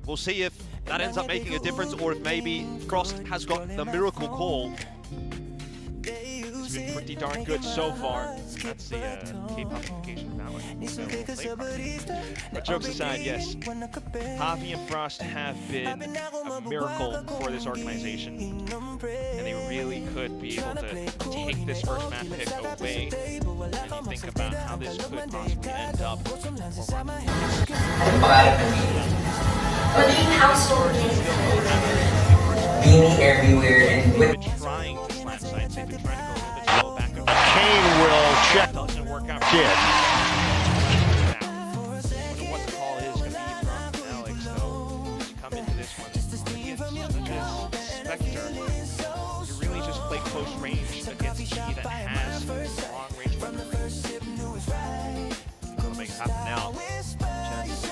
We'll see if that ends up making a difference, or if maybe Frost has got the miracle call. It's been pretty darn good so far. That's the K-pop application for that one. But jokes aside, yes, Javi and Frost have been a miracle for this organization, and they really could be able to take this first map pick away. And you think about how this could possibly end up. Beanie everywhere and they've been trying to slam sites. They've been trying to go a little bit slow back over. Kane will check. Doesn't work out. Kid. Now, I wonder what the call is going to be from Alex, though. To come into this one against Spectre, you really just play close range against a team that has long range weaponry. That'll make it happen now. Chance to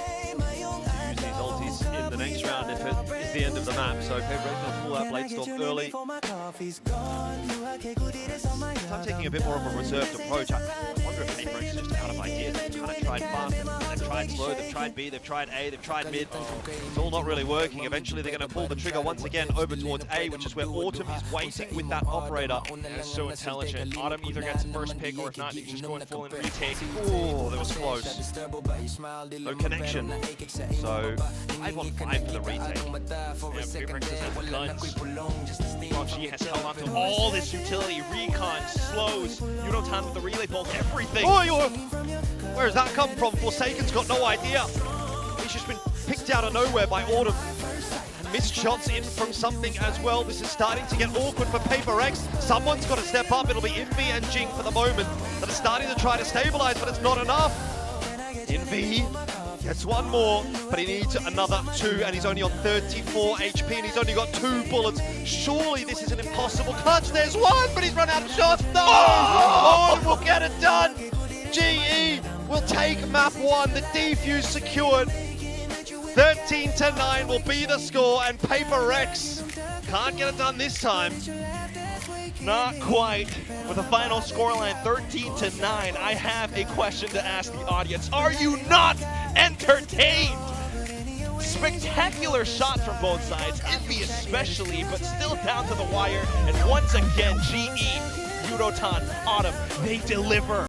use these ultis in the next round if it is the end of the map. So Paper X will pull out Bladestorm early. I'm taking a bit more of a reserved approach. I wonder if Paper X is just out of ideas. They've kind of tried fast, they've tried slow, they've tried B, they've tried A, they've tried mid. It's all not really working. Eventually they're going to pull the trigger once again over towards A, which is where Autumn is waiting with that operator. That's so intelligent. Autumn either gets the first pick, or if not, you just go in full and retake. Oh, that was close. No connection. So 5-on-5 for the retake. Yeah, Paper X doesn't have guns. She has held on to all this utility, recon, slows, Yutatan with the relay bolt, everything. Oh, where's that come from? Forsaken's got no idea. He's just been picked out of nowhere by Autumn. And missed shots in from something as well. This is starting to get awkward for Paper X. Someone's got to step up. It'll be Envy and Jing for the moment that are starting to try to stabilize, but it's not enough. Envy gets one more, but he needs another 2, and he's only on 34 HP, and he's only got 2 bullets. Surely this is an impossible clutch. There's one, but he's run out of shots. No! Oh, we'll get it done. GE will take map 1. The defuse secured. 13-9 will be the score, and Paper Rex can't get it done this time. Not quite. With a final scoreline 13-9, I have a question to ask the audience. Are you not entertained? Spectacular shots from both sides, Envy especially, but still down to the wire. And once again, GE, Yudotan, Autumn, they deliver.